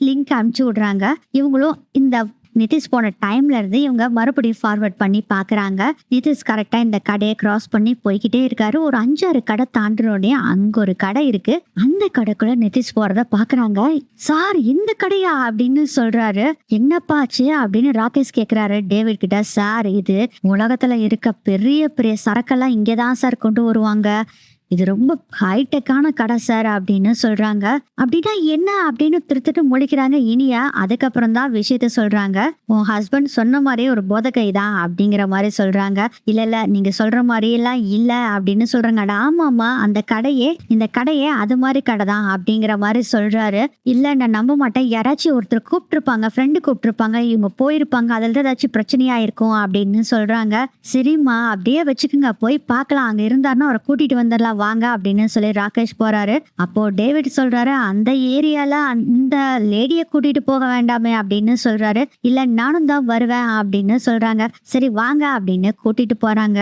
லிங்க் அனுப்பிச்சு விடுறாங்க. இவங்களும் இந்த நிதிஷ் போன டைம்ல இருந்து இவங்க மறுபடியும் ஃபார்வர்ட் பண்ணி பாக்குறாங்க. நிதிஷ் கரெக்டா இந்த கடையை கிராஸ் பண்ணி போய்கிட்டே இருக்காரு. ஒரு 5-6 கடை தாண்டினோடனே அங்க ஒரு கடை இருக்கு. அந்த கடைக்குள்ள நிதிஷ் போறத பாக்குறாங்க. சார் இந்த கடையா அப்படின்னு சொல்றாரு. என்னப்பாச்சு அப்படின்னு ராகேஷ் கேக்குறாரு டேவிட் கிட்ட. சார் இது உலகத்துல இருக்க பெரிய பெரிய சரக்கெல்லாம் இங்கதான் சார் கொண்டு வருவாங்க, இது ரொம்ப ஹைடெக்கான கடை சார் அப்படின்னு சொல்றாங்க. அப்படின்னா என்ன அப்படின்னு திருத்திட்டு முழிக்கிறாங்க இனியா. அதுக்கப்புறம் தான் விஷயத்த சொல்றாங்க. உன் ஹஸ்பண்ட் சொன்ன மாதிரி ஒரு போதகை தான் அப்படிங்கிற மாதிரி சொல்றாங்க. இல்ல நீங்க சொல்ற மாதிரி எல்லாம் இல்ல அப்படின்னு சொல்றாங்க. ஆமாமா அந்த கடையே இந்த கடையே அது மாதிரி கடை தான் அப்படிங்கிற மாதிரி சொல்றாரு. இல்ல நான் நம்ப மாட்டேன், யாராச்சும் ஒருத்தர் கூப்பிட்டுருப்பாங்க, ஃப்ரெண்டு கூப்பிட்டுருப்பாங்க, இவங்க போயிருப்பாங்க, அதுல தான் ஏதாச்சும் பிரச்சனையா இருக்கும் அப்படின்னு சொல்றாங்க. சரிம்மா அப்படியே வச்சுக்கோங்க, போய் பார்க்கலாம், அங்க இருந்தாருன்னா அவரை கூட்டிட்டு வந்துடலாம் வாங்க அப்படின்னு சொல்லி ராகேஷ் போறாரு. அப்போ டேவிட் சொல்றாரு, அந்த ஏரியால அந்த லேடிய கூட்டிட்டு போக வேண்டாமே அப்படின்னு சொல்றாரு. இல்ல நானும் தான் வருவேன் அப்படின்னு சொல்றாங்க. சரி வாங்க அப்படின்னு கூட்டிட்டு போறாங்க.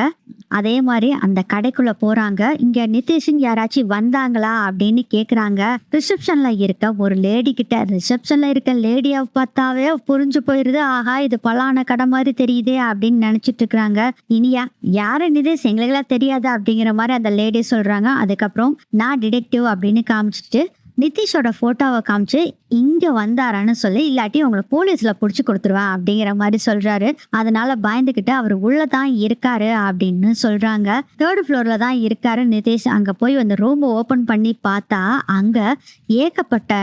அதே மாதிரி அந்த கடைக்குள்ள போறாங்க. இங்க நிதிஷன் யாராச்சும் வந்தாங்களா அப்படின்னு கேக்குறாங்க. ரிசப்ஷன்ல இருக்க ஒரு லேடி கிட்ட, ரிசப்ஷன்ல இருக்க லேடிய பார்த்தாவே புரிஞ்சு போயிருது, ஆஹா இது பலான கடை மாதிரி தெரியுதே அப்படின்னு நினைச்சிட்டு இருக்காங்க. இனியா யாரு நிதிஷ் எங்களுக்கெல்லாம் தெரியாது அப்படிங்கிற மாதிரி அந்த லேடி சொல்றாங்க. அதுக்கப்புறம் நான் டிடெக்டிவ் அப்படின்னு காமிச்சிட்டு நிதிஷோட போட்டோவை காமிச்சு இங்க வந்தாரான்னு சொல்லி, இல்லாட்டி உங்களை போலீஸ்ல புடிச்சு கொடுத்துருவேன் அப்படிங்கிற மாதிரி சொல்றாரு. அதனால பயந்துகிட்டு அவர் உள்ளதான் இருக்காரு அப்படின்னு சொல்றாங்க. 3rd ஃப்ளோர்ல தான் இருக்காரு நிதிஷ். அங்க போய் அந்த ரூம் ஓபன் பண்ணி பார்த்தா அங்க ஏகப்பட்ட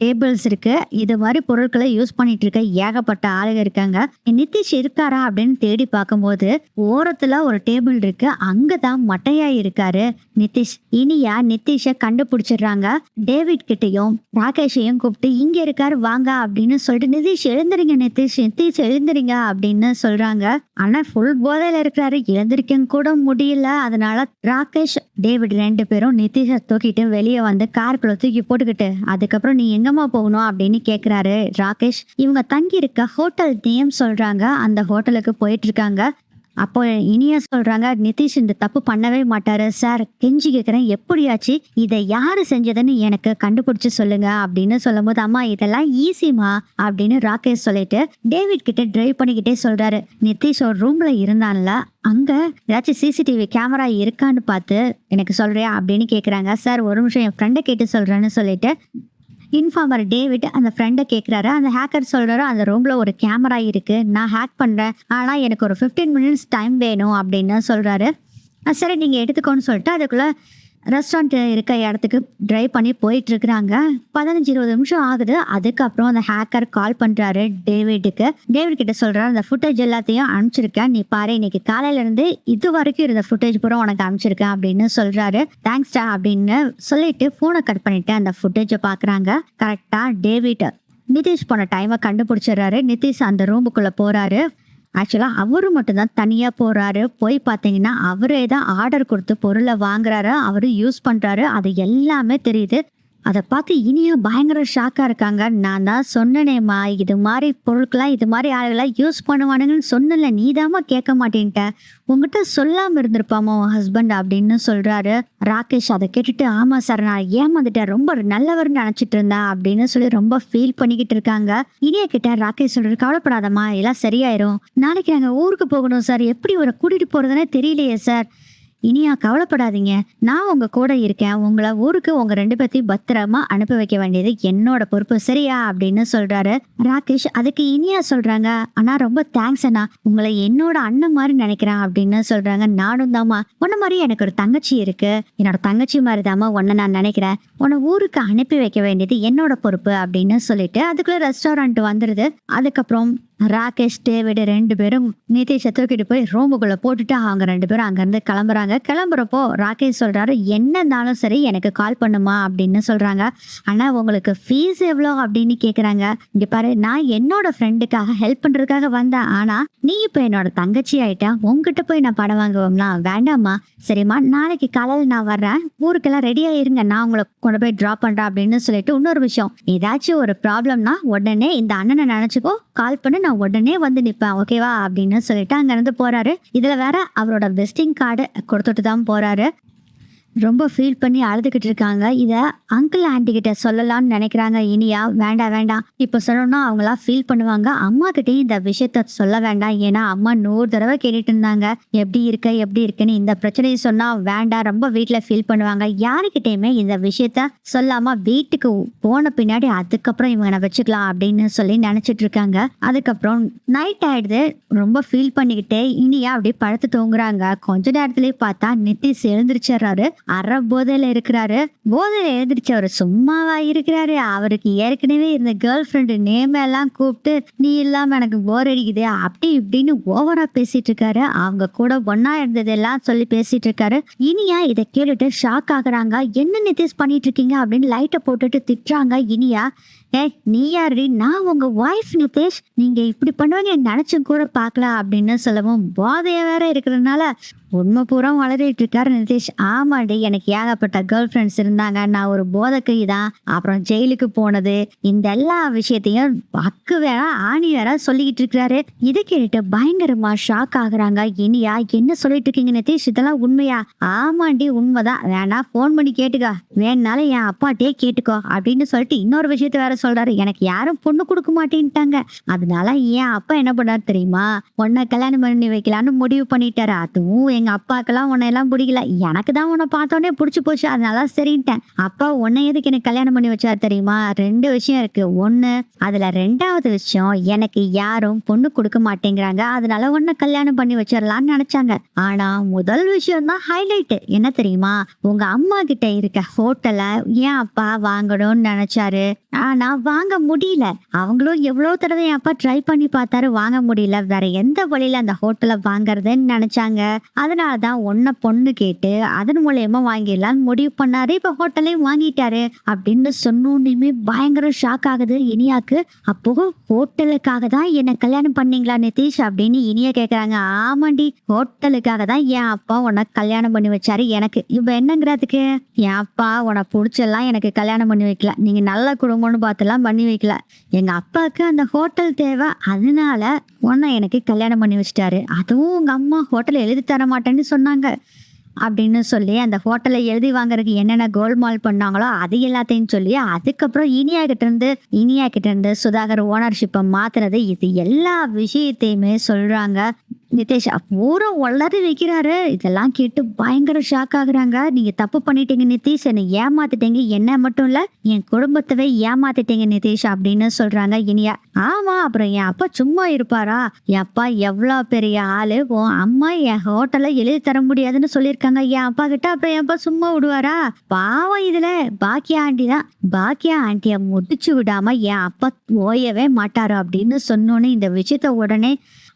டேபிள்ஸ் இருக்கு. இது மாதிரி பொருட்களை யூஸ் பண்ணிட்டு இருக்க ஏகப்பட்ட ஆளுங்க இருக்காங்க. நிதிஷ் இருக்காரா அப்படின்னு தேடி பார்க்கும்போது ஓரத்துல ஒரு டேபிள் இருக்கு, அங்கதான் மட்டையா இருக்காரு நிதிஷ். இனியா நிதிஷ கண்டுபிடிச்சிடுறாங்க. டேவிட் கிட்டையும் ராகேஷையும் கூப்பிட்டு இங்க இருக்காரு வாங்க அப்படின்னு சொல்லிட்டு, நிதிஷ் எழுந்திரிங்க, நிதிஷ் எழுந்திரிங்க அப்படின்னு சொல்றாங்க. ஆனா ஃபுல் போதையில இருக்கிறாரு, எழுந்திரிக்க கூட முடியல. அதனால ராகேஷ் டேவிட் 2 பேரும் நிதிஷை தூக்கிட்டு வெளியே வந்து காருக்குள்ள தூக்கி போட்டுக்கிட்டு, அதுக்கப்புறம் நீ எங்கம்மா போகணும் அப்படின்னு கேக்குறாரு ராகேஷ். இவங்க தங்கி இருக்க ஹோட்டல் நேம் சொல்றாங்க. அந்த ஹோட்டலுக்கு போயிட்டு இருக்காங்க. அப்போ இனியா சொல்றாங்க, நிதிஷ் இந்த தப்பு பண்ணவே மாட்டாரு சார், கெஞ்சி கேட்கிறேன், எப்படியாச்சு இதை யாரு செஞ்சதுன்னு எனக்கு கண்டுபிடிச்சு சொல்லுங்க அப்படின்னு சொல்லும் போது, அம்மா இதெல்லாம் ஈஸிமா அப்படின்னு ராகேஷ் சொல்லிட்டு டேவிட் கிட்ட டிரைவ் பண்ணிக்கிட்டே சொல்றாரு. நிதிஷ் ஒரு ரூம்ல இருந்தான்ல, அங்க ஏதாச்சும் சிசிடிவி கேமரா இருக்கான்னு பார்த்து எனக்கு சொல்றியா அப்படின்னு கேக்குறாங்க. சார் ஒரு நிமிஷம் என் ஃப்ரெண்டை கேட்டு சொல்றேன்னு சொல்லிட்டு இன்ஃபார்மர் டேவிட் அந்த ஃப்ரெண்டை கேட்குறாரு. அந்த ஹேக்கர் சொல்றாரு, அந்த ரூம்ல ஒரு கேமரா இருக்கு, நான் ஹேக் பண்றேன், ஆனா எனக்கு ஒரு 15 மினிட்ஸ் டைம் வேணும் அப்படின்னு சொல்றாரு. சரி நீங்க எடுத்துக்கோன்னு சொல்லிட்டு அதுக்குள்ள ரெஸ்டாரண்ட் இருக்க இடத்துக்கு டிரைவ் பண்ணி போயிட்டு இருக்கிறாங்க. 15-20 நிமிஷம் ஆகுது. அதுக்கப்புறம் அந்த ஹேக்கர் கால் பண்றாரு டேவிட்டுக்கு. டேவிட் கிட்ட சொல்றாரு, அந்த ஃபுட்டேஜ் எல்லாத்தையும் அனுப்பிச்சிருக்கேன், நீ பாரு, இன்னைக்கு காலையில இருந்து இது வரைக்கும் இருந்த ஃபுட்டேஜ் பூரா உனக்கு அனுப்பிச்சிருக்கேன் அப்படின்னு சொல்றாரு. தேங்க்ஸ்டா அப்படின்னு சொல்லிட்டு போனை கட் பண்ணிட்டு அந்த ஃபுட்டேஜை பாக்குறாங்க. கரெக்டா டேவிட் நிதிஷ் போன டைமை கண்டுபிடிச்சிடுறாரு. நிதிஷ் அந்த ரூமுக்குள்ள போறாரு. ஆக்சுவலாக அவரு மட்டும்தான் தனியாக போகிறாரு. போய் பார்த்தீங்கன்னா அவரே தான் ஆர்டர் கொடுத்து பொருளை வாங்குறாரு, அவரு யூஸ் பண்ணுறாரு. அது எல்லாமே தெரியுது. அதை பார்த்து இனியா பயங்கர ஷாக்காக இருக்காங்க. நான் தான் சொன்னனேம்மா, இது மாதிரி பொருட்கள்லாம் இது மாதிரி ஆளுகளாம் யூஸ் பண்ணுவானுங்கன்னு சொன்னல, நீதாம்மா கேட்க மாட்டேன்ட்ட, உங்ககிட்ட சொல்லாமல் இருந்திருப்பாமா உன் ஹஸ்பண்ட் அப்படின்னு சொல்கிறாரு. ராகேஷ் அதை கேட்டுட்டு, ஆமாம் சார், நான் ஏமாந்துட்டேன், ரொம்ப நல்லவர்னு நினச்சிட்டு இருந்தேன் அப்படின்னு சொல்லி ரொம்ப ஃபீல் பண்ணிக்கிட்டு இருக்காங்க. இனியா கிட்ட ராகேஷ் சொல்றாரு, கவலைப்படாதம்மா, எல்லாம் சரியாயிரும், நாளைக்கு நாங்கள் ஊருக்கு போகணும் சார், எப்படி ஒரு கூட்டிகிட்டு போகிறதுனே தெரியலையே சார். இனியா கவலைப்படாதீங்க, நான் உங்க கூட இருக்கேன், உங்களை ஊருக்கு உங்க 2 பேர்த்தையும் பத்திரமா அனுப்பி வைக்க வேண்டியது என்னோட பொறுப்பு, சரியா அப்படின்னு சொல்றாரு ராகேஷ். அதுக்கு இனியா சொல்றாங்க, அண்ணா ரொம்ப தேங்க்ஸ் அண்ணா, உங்களை என்னோட அண்ணன் மாதிரி நினைக்கிறேன் அப்படின்னு சொல்றாங்க. நானும் தாமா, உன்ன மாதிரி எனக்கு ஒரு தங்கச்சி இருக்கு, என்னோட தங்கச்சி மாதிரி தாமா உன்னை நான் நினைக்கிறேன், உன்னை ஊருக்கு அனுப்பி வைக்க வேண்டியது என்னோட பொறுப்பு அப்படின்னு சொல்லிட்டு அதுக்குள்ள ரெஸ்டாரண்ட் வந்துருது. அதுக்கப்புறம் ராகேஷ் டேவிட் 2 பேரும் நிதிஷை தூக்கிட்டு போய் ரூமுக்குள்ள போட்டுட்டு அவங்க 2 பேரும் அங்கிருந்து கிளம்புறாங்க. கிளம்புறப்போ ராகேஷ் சொல்றாரு, என்ன இருந்தாலும் சரி எனக்கு கால் பண்ணுமா அப்படின்னு சொல்றாங்க. ஆனா உங்களுக்கு ஃபீஸ் எவ்வளோ அப்படின்னு கேக்குறாங்க. இங்க பாரு, நான் என்னோட ஃப்ரெண்டுக்காக ஹெல்ப் பண்றதுக்காக வந்தேன், ஆனா நீ இப்ப என்னோட தங்கச்சி ஆயிட்டா, உங்ககிட்ட போய் நான் பணம் வாங்குவோம்னா வேண்டாமா, சரிம்மா, நாளைக்கு காலையில் நான் வர்றேன், ஊருக்கெல்லாம் ரெடியா இருங்க, நான் உங்களை கொண்டு போய் ட்ராப் பண்றேன் அப்படின்னு சொல்லிட்டு, இன்னொரு விஷயம், ஏதாச்சும் ஒரு ப்ராப்ளம்னா உடனே இந்த அண்ணனை நினைச்சுக்கோ, கால் பண்ணு, நான் உடனே வந்து நிப்பேன், ஓகேவா அப்படின்னு சொல்லிட்டு அங்க இருந்து போறாரு. இதுல வேற அவரோட விசிட்டிங் கார்டு கொடுத்துட்டு தான் போறாரு. ரொம்ப ஃபீல் பண்ணி அழுதுகிட்டு இருக்காங்க. இதை அங்கிள் ஆண்டி கிட்ட சொல்லலாம்னு நினைக்கிறாங்க இனியா. வேண்டாம் வேண்டாம், இப்போ சொன்னோம்னா அவங்களா ஃபீல் பண்ணுவாங்க, அம்மா கிட்டேயும் இந்த விஷயத்த சொல்ல வேண்டாம், ஏன்னா அம்மா 100 தடவை கேட்டுட்டு இருந்தாங்க எப்படி இருக்குன்னு. இந்த பிரச்சனையை சொன்னா வேண்டாம், ரொம்ப வீட்டில் ஃபீல் பண்ணுவாங்க. யாருக்கிட்டையுமே இந்த விஷயத்த சொல்லாம வீட்டுக்கு போன பின்னாடி அதுக்கப்புறம் இவங்க வச்சுக்கலாம் அப்படின்னு சொல்லி நினைச்சிட்டு இருக்காங்க. அதுக்கப்புறம் நைட் ஆயிடுது. ரொம்ப ஃபீல் பண்ணிக்கிட்டே இனியா அப்படியே படுத்து தூங்குறாங்க. கொஞ்ச நேரத்திலேயே பார்த்தா நிதிஷ் எழுந்திரிச்சிடுறாரு. அரை போதையில இருக்கிறாரு. போதையில எழுந்திரிச்சவர் சும்மாவா இருக்கிறாரு, அவருக்கு ஏற்கனவே இருந்த கேர்ள் ஃப்ரெண்டு நேம் எல்லாம் கூப்பிட்டு, நீ இல்லாம எனக்கு போர் அடிக்குது அப்படி இப்படின்னு ஓவரா பேசிட்டு இருக்காரு. அவங்க கூட ஒன்னா இருந்ததெல்லாம் சொல்லி பேசிட்டு இருக்காரு. இனியா இதை கேட்டுட்டு ஷாக் ஆகுறாங்க. என்ன நிதிஷ் பண்ணிட்டு இருக்கீங்க அப்படின்னு லைட்டை போட்டுட்டு திட்டுறாங்க இனியா. நீ யாரு, நான் உங்க ஒய்ஃப் நிதிஷ், நீங்க இப்படி பண்ணுவாங்க நினைச்சும் கூட பார்க்கலாம் அப்படின்னு சொல்லவும், போதைய வேற இருக்கிறதுனால உண்மை பூரா வளரிட்டு இருக்காரு நிதிஷ். ஆமாடி, எனக்கு ஏகப்பட்ட கேர்ள் ஃப்ரெண்ட்ஸ் இருந்தாங்க, நான் ஒரு போதைக்கை தான், அப்புறம் ஜெயிலுக்கு போனது, இந்த எல்லா விஷயத்தையும் அக்கு வேற ஆணி வேற சொல்லிக்கிட்டு இருக்கிறாரு. இதை கேட்டுட்டு பயங்கரமா ஷாக் ஆகுறாங்க இனியா. என்ன சொல்லிட்டு இருக்கீங்க நிதிஷ், இதெல்லாம் உண்மையா? ஆமாண்டி உண்மைதான், வேணா போன் பண்ணி கேட்டுக்கோ, வேணாலும் என் அப்பாட்டே கேட்டுக்கோ அப்படின்னு சொல்லிட்டு இன்னொரு விஷயத்த வேற சொல்றாரு. எனக்கு யாரும் பொண்ணு கொடுக்க மாட்டேன்ட்டாங்க, அதனால என் அப்பா என்ன பண்ணாரு தெரியுமா, உன்னை கல்யாணம் பண்ணி வைக்கலான்னு முடிவு பண்ணிட்டாரு. அதுவும் எங்க அப்பாக்கெல்லாம் உன்னை எல்லாம் பிடிக்கல, எனக்கு தான் உன்னை பார்த்தோன்னே பிடிச்சி போச்சு, அதனால சரின்ட்டேன். அப்பா உன்னை எதுக்கு எனக்கு கல்யாணம் பண்ணி வச்சாரு தெரியுமா? 2 விஷயம் இருக்கு. ஒண்ணு, அதுல 2வது விஷயம், எனக்கு யாரும் பொண்ணு கொடுக்க மாட்டேங்கிறாங்க, அதனால உன்னை கல்யாணம் பண்ணி வச்சிடலாம்னு நினைச்சாங்க. ஆனா முதல் விஷயம் தான் ஹைலைட், என்ன தெரியுமா? உங்க அம்மா கிட்ட இருக்க ஹோட்டலை என் அப்பா வாங்கணும்னு நினைச்சாரு, ஆனா வாங்க முடியல. அவங்களும் எவ்வளவு தடவை என் அப்பா ட்ரை பண்ணி பார்த்தாரு, வாங்க முடியல. வேற எந்த வழியில அந்த ஹோட்டலை வாங்குறதுன்னு நினைச்சாங்க. அதனாலதான் உன்னை பொண்ணு கேட்டு அதன் மூலியமா வாங்கிடலான்னு முடிவு பண்ணாரு. இப்ப ஹோட்டலையும் வாங்கிட்டாரு அப்படின்னு சொன்னோன்னுமே பயங்கர ஷாக் ஆகுது இனியாக்கு. அப்போ ஹோட்டலுக்காக தான் என்ன கல்யாணம் பண்ணீங்களா நிதிஷ் அப்படின்னு இனியா கேக்குறாங்க. ஆமாண்டி, ஹோட்டலுக்காக தான் என் அப்பா உன்னை கல்யாணம் பண்ணி வச்சாரு. எனக்கு இப்ப என்னங்கிறதுக்கு, என் அப்பா உன்னை பிடிச்செல்லாம் எனக்கு கல்யாணம் பண்ணி வைக்கல, நீங்க நல்ல குடும்பம்னு பார்த்துலாம் பண்ணி வைக்கல, எங்க அப்பாவுக்கு அந்த ஹோட்டல் தேவை, அதனால உன்னை எனக்கு கல்யாணம் பண்ணி வச்சிட்டாரு. அதுவும் உங்க அம்மா ஹோட்டல் எழுதி தர மாட்டேன்னு சொன்னாங்க அப்படின்னு சொல்லி அந்த ஹோட்டலை எழுதி வாங்குறதுக்கு என்னென்ன கோல்மால் பண்ணாங்களோ அது எல்லாத்தையும் சொல்லி, அதுக்கப்புறம் இனியா கிட்ட இருந்து சுதாகர் ஓனர்ஷிப்பை மாத்துறது, இது எல்லா விஷயத்தையுமே சொல்றாங்க. நிதேஷ் பூரா ஒளறி வைக்கிறாரு. இதெல்லாம் கேட்டு பயங்கர ஷாக் ஆகுறாங்க. நீங்க தப்பு பண்ணிட்டீங்க நிதேஷ், என்னை ஏமாத்திட்டீங்க, என்ன மட்டும் இல்ல என் குடும்பத்தவே ஏமாத்திட்டீங்க நிதேஷ் அப்படின்னு சொல்றாங்க இனியா. ஆமா, அப்புறம் என் அப்பா சும்மா இருப்பாரா? என் அப்பா எவ்வளவு பெரிய ஆளு, உன் அம்மா என் ஹோட்டல்ல எழுதி தர முடியாதுன்னு சொல்லியிருக்காங்க என் அப்பா கிட்ட, அப்புறம் என் அப்பா சும்மா விடுவாரா? பாவம் இதுல பாக்கியா ஆண்டி தான். பாக்கியா ஆண்டிய முடிச்சு விடாம என் அப்பா ஓயவே மாட்டாரு அப்படின்னு சொன்னோன்னு இந்த விஷயத்த உடனே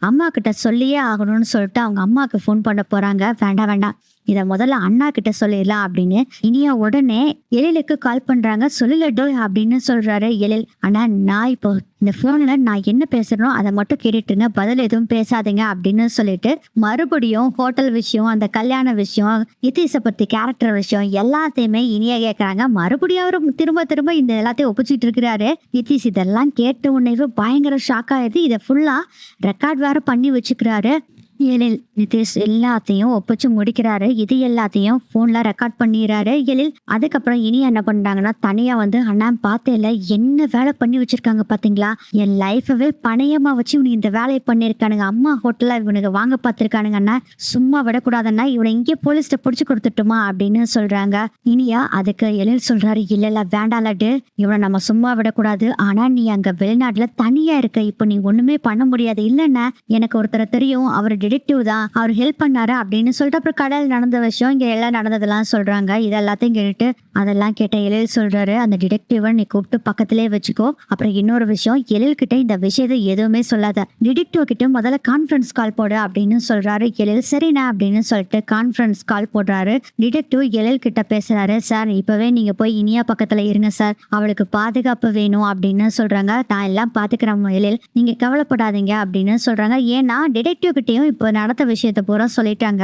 அம்மா கிட்ட சொல்லியே ஆகணும்னு சொல்லிட்டு அவங்க அம்மாவுக்கு ஃபோன் பண்ண போறாங்க. வேண்டாம் வேண்டாம், இத முதல்ல அண்ணா கிட்ட சொல்லிடலாம் அப்படின்னு இனியா உடனே எழிலுக்கு கால் பண்றாங்க. சொல்லுலடோ அப்படின்னு சொல்றாரு எழில். ஆனா நான் இப்போ இந்த போன்ல நான் என்ன பேசுறனோ அதை மட்டும் கேட்டுட்டுங்க, பதில் எதுவும் பேசாதீங்க அப்படின்னு சொல்லிட்டு மறுபடியும் ஹோட்டல் விஷயம், அந்த கல்யாண விஷயம், நிதிஷை பத்தி கேரக்டர் விஷயம் எல்லாத்தையுமே இனியா கேட்கறாங்க. மறுபடியும் அவரு திரும்ப திரும்ப இந்த எல்லாத்தையும் ஒப்பிச்சிட்டு இருக்கிறாரு. நிதிஷ் இதெல்லாம் கேட்ட உடனே பயங்கர ஷாக் ஆயிடுது. இதை ஃபுல்லா ரெக்கார்ட் வேற பண்ணி வச்சுக்கிறாரு. எழில் நிதிஷ் எல்லாத்தையும் ஒப்பிச்சு முடிக்கிறாரு. இது எல்லாத்தையும் போன்ல ரெக்கார்ட் பண்ணிடுறாரு எழில். அதுக்கப்புறம் இனி என்ன பண்றாங்கன்னா தனியா வந்து, அண்ணா பார்த்தேல என்ன வேலை பண்ணி வச்சிருக்காங்க பாத்தீங்களா, என் லைஃபவே பணையமா வச்சு இவனுக்கு இந்த வேலையை பண்ணிருக்கானுங்க, அம்மா ஹோட்டல்ல இவனுக்கு வாங்க பார்த்திருக்கானுங்க அண்ணா, சும்மா விடக்கூடாதுன்னா இவனை இங்கே போலீஸ்ட புடிச்சு கொடுத்துட்டுமா அப்படின்னு சொல்றாங்க இனியா. அதுக்கு எழில் சொல்றாரு, இல்ல வேண்டாம் லட்டு, இவனை நம்ம சும்மா விடக்கூடாது, ஆனா நீ அங்க வெளிநாட்டுல தனியா இருக்க, இப்ப நீ ஒண்ணுமே பண்ண முடியாது. இல்லன்னா எனக்கு ஒருத்தரை தெரியும், அவர் டிடெக்டிவ் தான், அவர் ஹெல்ப் பண்ணாரு அப்படின்னு சொல்லிட்டு அப்புறம் கடல் நடந்த விஷயம் இங்க எல்லாம் நடந்ததெல்லாம் சொல்றாங்க. இதெல்லாத்தையும் கேட்டு அதெல்லாம் கேட்ட எழில் சொல்றாரு, அந்த டிடெக்டிவ நீ கூப்பிட்டு பக்கத்திலே வச்சுக்கோ. அப்புறம் இன்னொரு விஷயம், எழில் கிட்ட இந்த விஷயத்தை எதுவுமே சொல்லாத, டிடெக்டிவ் கிட்ட முதல்ல கான்ஃபரன்ஸ் கால் போடு அப்படின்னு சொல்றாரு எழில். சரிண்ணா அப்படின்னு சொல்லிட்டு கான்ஃபரன்ஸ் கால் போடுறாரு. டிடெக்டிவ் எழில் கிட்ட பேசுறாரு. சார் இப்பவே நீங்க போய் இனியா பக்கத்துல இருங்க சார், அவளுக்கு பாதுகாப்பு வேணும் அப்படின்னு சொல்றாங்க. நான் எல்லாம் பாத்துக்கிறேன் எழில், நீங்க கவலைப்படாதீங்க அப்படின்னு சொல்றாங்க. ஏன்னா டிடெக்டிவ் கிட்டையும் இப்போ நடந்த விஷயத்த பூரா சொல்லிட்டாங்க.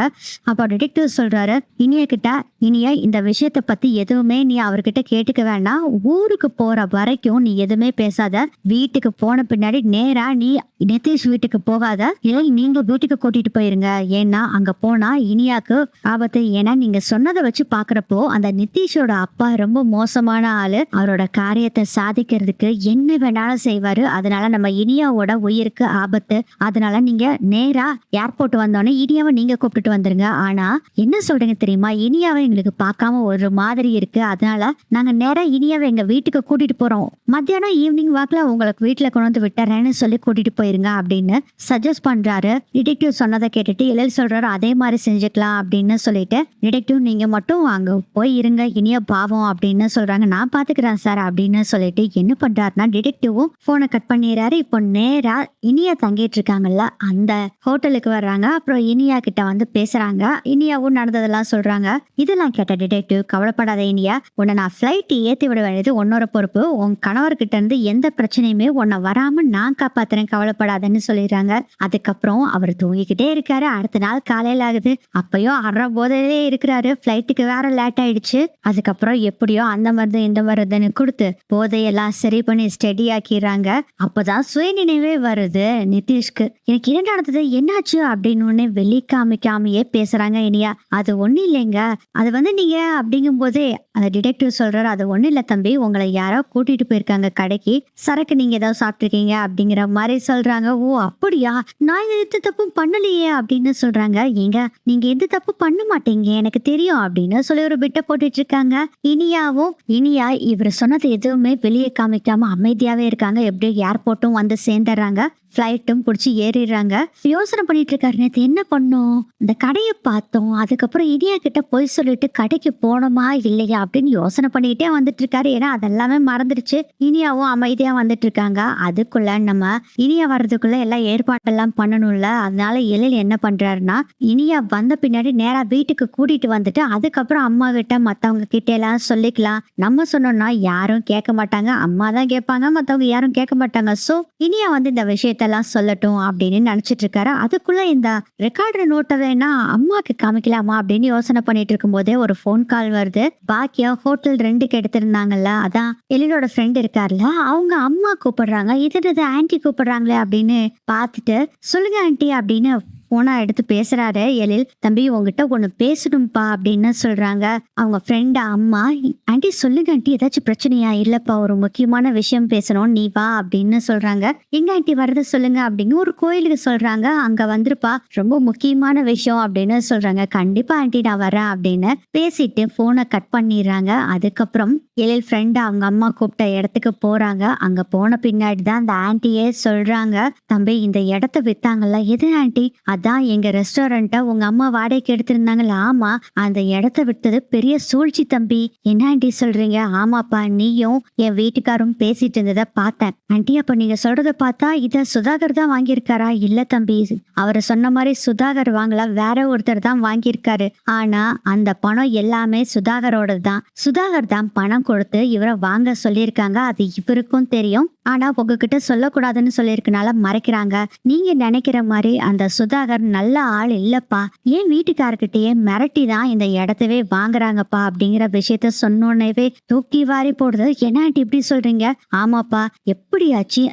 அப்போ டிடெக்டிவ் சொல்றாரு இனியா கிட்ட, இனியா இந்த விஷயத்த பத்தி எதுவுமே நீ அவர்கிட்ட கேட்டுக்க வேண்டாம், ஊருக்கு போற வரைக்கும் நீ எதுவுமே பேசாத, வீட்டுக்கு போன பின்னாடி நேரா நீ நிதிஷ் வீட்டுக்கு போகாத, இல்லை நீங்க வீட்டுக்கு கூட்டிட்டு போயிருங்க, ஏன்னா அங்க போனா இனியாக்கு ஆபத்து. ஏன்னா நீங்க சொன்னதை வச்சு பாக்குறப்போ அந்த நிதிஷோட அப்பா ரொம்ப மோசமான ஆளு, அவரோட காரியத்தை சாதிக்கிறதுக்கு என்ன வேணாலும் செய்வாரு, அதனால நம்ம இனியாவோட உயிருக்கு ஆபத்து, அதனால நீங்க நேரா ஏர்போர்ட் வந்தோடனே இனியாவை நீங்க கூப்பிட்டுட்டு வந்துருங்க. ஆனா என்ன சொல்றீங்க தெரியுமா, இனியாவை எங்களுக்கு பார்க்காம ஒரு மாதிரி இருக்கு, அதனால நாங்க நேரா இனியாவை எங்க வீட்டுக்கு கூட்டிட்டு போறோம், மத்தியானம் ஈவினிங் வாக்குல உங்களுக்கு வீட்டுல கொண்டு வந்து விட்டுறேன்னு சொல்லி கூட்டிட்டு போயிருங்க அப்படின்னு சஜஸ்ட் பண்றாரு. டிடெக்டிவ் சொன்னதை கேட்டுட்டு எழில் சொல்றாரு, அதே மாதிரி செஞ்சுக்கலாம் அப்படின்னு சொல்லிட்டு, டிடெக்டிவ் நீங்க மட்டும் அங்க போய் இருங்க, இனியா பாவம் அப்படின்னு சொல்றாங்க. நான் பாத்துக்கிறேன் சார் அப்படின்னு சொல்லிட்டு என்ன பண்றாருன்னா டிடெக்டிவும் போனை கட் பண்ணிடுறாரு. இப்போ நேரா இனியா தங்கிட்டு இருக்காங்கல்ல அந்த ஹோட்டலுக்கு வர்றாங்க. அப்புறம் இனியா கிட்ட வந்து பேசுறாங்க. இனியாவும் நடந்ததெல்லாம் சொல்றாங்க. இதெல்லாம் கேட்ட டிடெக்டிவ், கவலைப்படாத இனியா, உன்னை நான் ஃபிளைட் ஏத்தி விட வேண்டியது உன்னோட பொறுப்பு, உன் கணவர்கிட்ட இருந்து எந்த பிரச்சனையுமே உன்னை வராம நான் காப்பாத்துறேன், கவலைப்படாதன்னு சொல்லிடுறாங்க. அதுக்கப்புறம் அவர் தூங்கிக்கிட்டே இருக்காரு. அடுத்த நாள் காலையில ஆகுது, அப்பயும் அற போதையிலே இருக்கிறாரு, ஃபிளைட்டுக்கு வேற லேட் ஆயிடுச்சு. அதுக்கப்புறம் எப்படியோ அந்த மருந்து இந்த மருந்துன்னு கொடுத்து போதையெல்லாம் சரி பண்ணி ஸ்டெடி ஆக்கிடுறாங்க. அப்பதான் சுயநினைவே வருது நிதிஷ்க்கு. எனக்கு என்ன நடந்தது, என்னாச்சு அப்படின்னு வெளி காமிக்காமையே பேசுறாங்க இனியா. அது ஒண்ணு இல்லைங்க, அது வந்து நீங்க அப்படிங்கும் போதே அந்த டிடெக்டிவ் சொல்றாரு, அது ஒண்ணு இல்ல தம்பி, உங்களை யாரோ கூட்டிட்டு போயிருக்காங்க கடைக்கு, சரக்கு நீங்க ஏதாவது சாப்பிட்டுருக்கீங்க அப்படிங்கிற மாதிரி சொல்றாங்க. ஓ அப்படியா, நான் எந்த தப்பும் பண்ணலையே அப்படின்னு சொல்றாங்க. ஏங்க நீங்க எந்த தப்பு பண்ண மாட்டீங்க எனக்கு தெரியும் அப்படின்னு சொல்லி ஒரு பிட்ட போட்டுட்டு இருக்காங்க. இனியா இவர் சொன்னது எதுவுமே வெளியே காமிக்காம அமைதியாவே இருக்காங்க. எப்படியோ ஏர்போர்ட்டும் வந்து சேர்ந்துடுறாங்க, ஃப்ளைட்டும் பிடிச்சி ஏறிடுறாங்க. யோசனை பண்ணிட்டு இருக்காரு, நேற்று என்ன பண்ணோம், இந்த கடையை பார்த்தோம், அதுக்கப்புறம் இனியா கிட்ட போய் சொல்லிட்டு கடைக்கு போனோமா இல்லையா அப்படின்னு யோசனை பண்ணிக்கிட்டே வந்துட்டு இருக்காரு. ஏன்னா அதெல்லாமே மறந்துடுச்சு. இனியாவும் அமைதியா வந்துட்டு இருக்காங்க. அதுக்குள்ள நம்ம இனியா வர்றதுக்குள்ள எல்லாம் ஏற்பாட்டெல்லாம் பண்ணணும்ல, அதனால எழில் என்ன பண்றாருன்னா இனியா வந்த பின்னாடி நேரா வீட்டுக்கு கூட்டிட்டு வந்துட்டு அதுக்கப்புறம் அம்மா கிட்ட மத்தவங்க கிட்ட எல்லாம் சொல்லிக்கலாம், நம்ம சொன்னோம்னா யாரும் கேட்க மாட்டாங்க, அம்மா தான் கேட்பாங்க, மத்தவங்க யாரும் கேட்க மாட்டாங்க, சோ இனியா வந்து இந்த விஷயத்த எல்லாம் சொல்லட்டும் அப்படின்னு நினைச்சிட்டு இருக்காரு. அதுக்குள்ள இந்த ரெக்கார்டர் நோட்டை வேணா அம்மாக்கு காமிக்கலாமா அப்படின்னு யோசனை பண்ணிட்டு இருக்கும் போதே ஒரு போன் கால் வருது. பாக்கியா ஹோட்டல் 2க்கு எடுத்திருந்தாங்கல்ல, அதான் எழிலோட ஃப்ரெண்ட் இருக்காருல்ல, அவங்க அம்மா கூப்பிடுறாங்க. இது ஆன்டி கூப்பிடுறாங்களே அப்படின்னு பார்த்துட்டு, சொல்லுங்க ஆன்டி அப்படின்னு போனா எடுத்து பேசுறாரு எழில். தம்பி உங்ககிட்ட ஒண்ணு பேசணும்பா அப்படின்னு சொல்றாங்க. அவங்க ஃப்ரெண்ட் அம்மா, ஆண்டி சொல்லுங்க ஆண்டி, ஏதாச்சும் பிரச்சனையா? இல்லப்பா ஒரு முக்கியமான விஷயம் பேசணும், நீ வா அப்படின்னு சொல்றாங்க. எங்க ஆண்டி வரத சொல்லுங்க அப்படின்னு ஒரு கோயிலுக்கு சொல்றாங்க. அங்க வந்துருப்பா, ரொம்ப முக்கியமான விஷயம் அப்படின்னு சொல்றாங்க. கண்டிப்பா ஆண்டி நான் வரேன் அப்படின்னு பேசிட்டு போனை கட் பண்ணிடுறாங்க. அதுக்கப்புறம் எழில் ஃப்ரெண்ட் அவங்க அம்மா கூப்பிட்ட இடத்துக்கு போறாங்க. அங்க போன பின்னாடி தான் அந்த ஆன்ட்டியே சொல்றாங்க, தம்பி இந்த இடத்த வித்தாங்கல்ல, எது ஆன்ட்டி? அதான் எங்க ரெஸ்டாரண்ட்டை உங்க அம்மா வாடகைக்கு எடுத்திருந்தாங்கல்ல. ஆமா, அந்த இடத்த வித்தது பெரிய சூழ்ச்சி தம்பி. என்ன ஆன்ட்டி சொல்றீங்க? ஆமாப்பா, நீயும் என் வீட்டுக்காரும் பேசிட்டு இருந்ததை பார்த்தேன் ஆன்ட்டி. அப்ப நீங்க சொல்றத பார்த்தா இத சுதாகர் தான் வாங்கியிருக்காரா? இல்ல தம்பி, அவரை சொன்ன மாதிரி சுதாகர் வாங்கல, வேற ஒருத்தர் தான் வாங்கியிருக்காரு. ஆனா அந்த பணம் எல்லாமே சுதாகரோட தான். சுதாகர் தான் பணம் கொடுத்து இவரை வாங்க சொல்லியிருக்காங்க. அது இவருக்கும் தெரியும். ஆனா உங்ககிட்ட சொல்லக்கூடாதுன்னு சொல்லியிருக்கனால மறைக்கிறாங்க. நீங்க நினைக்கிற மாதிரி அந்த சுதாகர் நல்ல ஆள் இல்லப்பா. ஏன் வீட்டுக்காரர்கிட்டயே மிரட்டி தான் இந்த இடத்தவே வாங்குறாங்கப்பா அப்படிங்கிற விஷயத்த சொன்னோன்னே தூக்கி வாரி போடுது. என்ன ஆண்டி இப்படி சொல்றீங்க? ஆமாப்பா, எப்படியாச்சு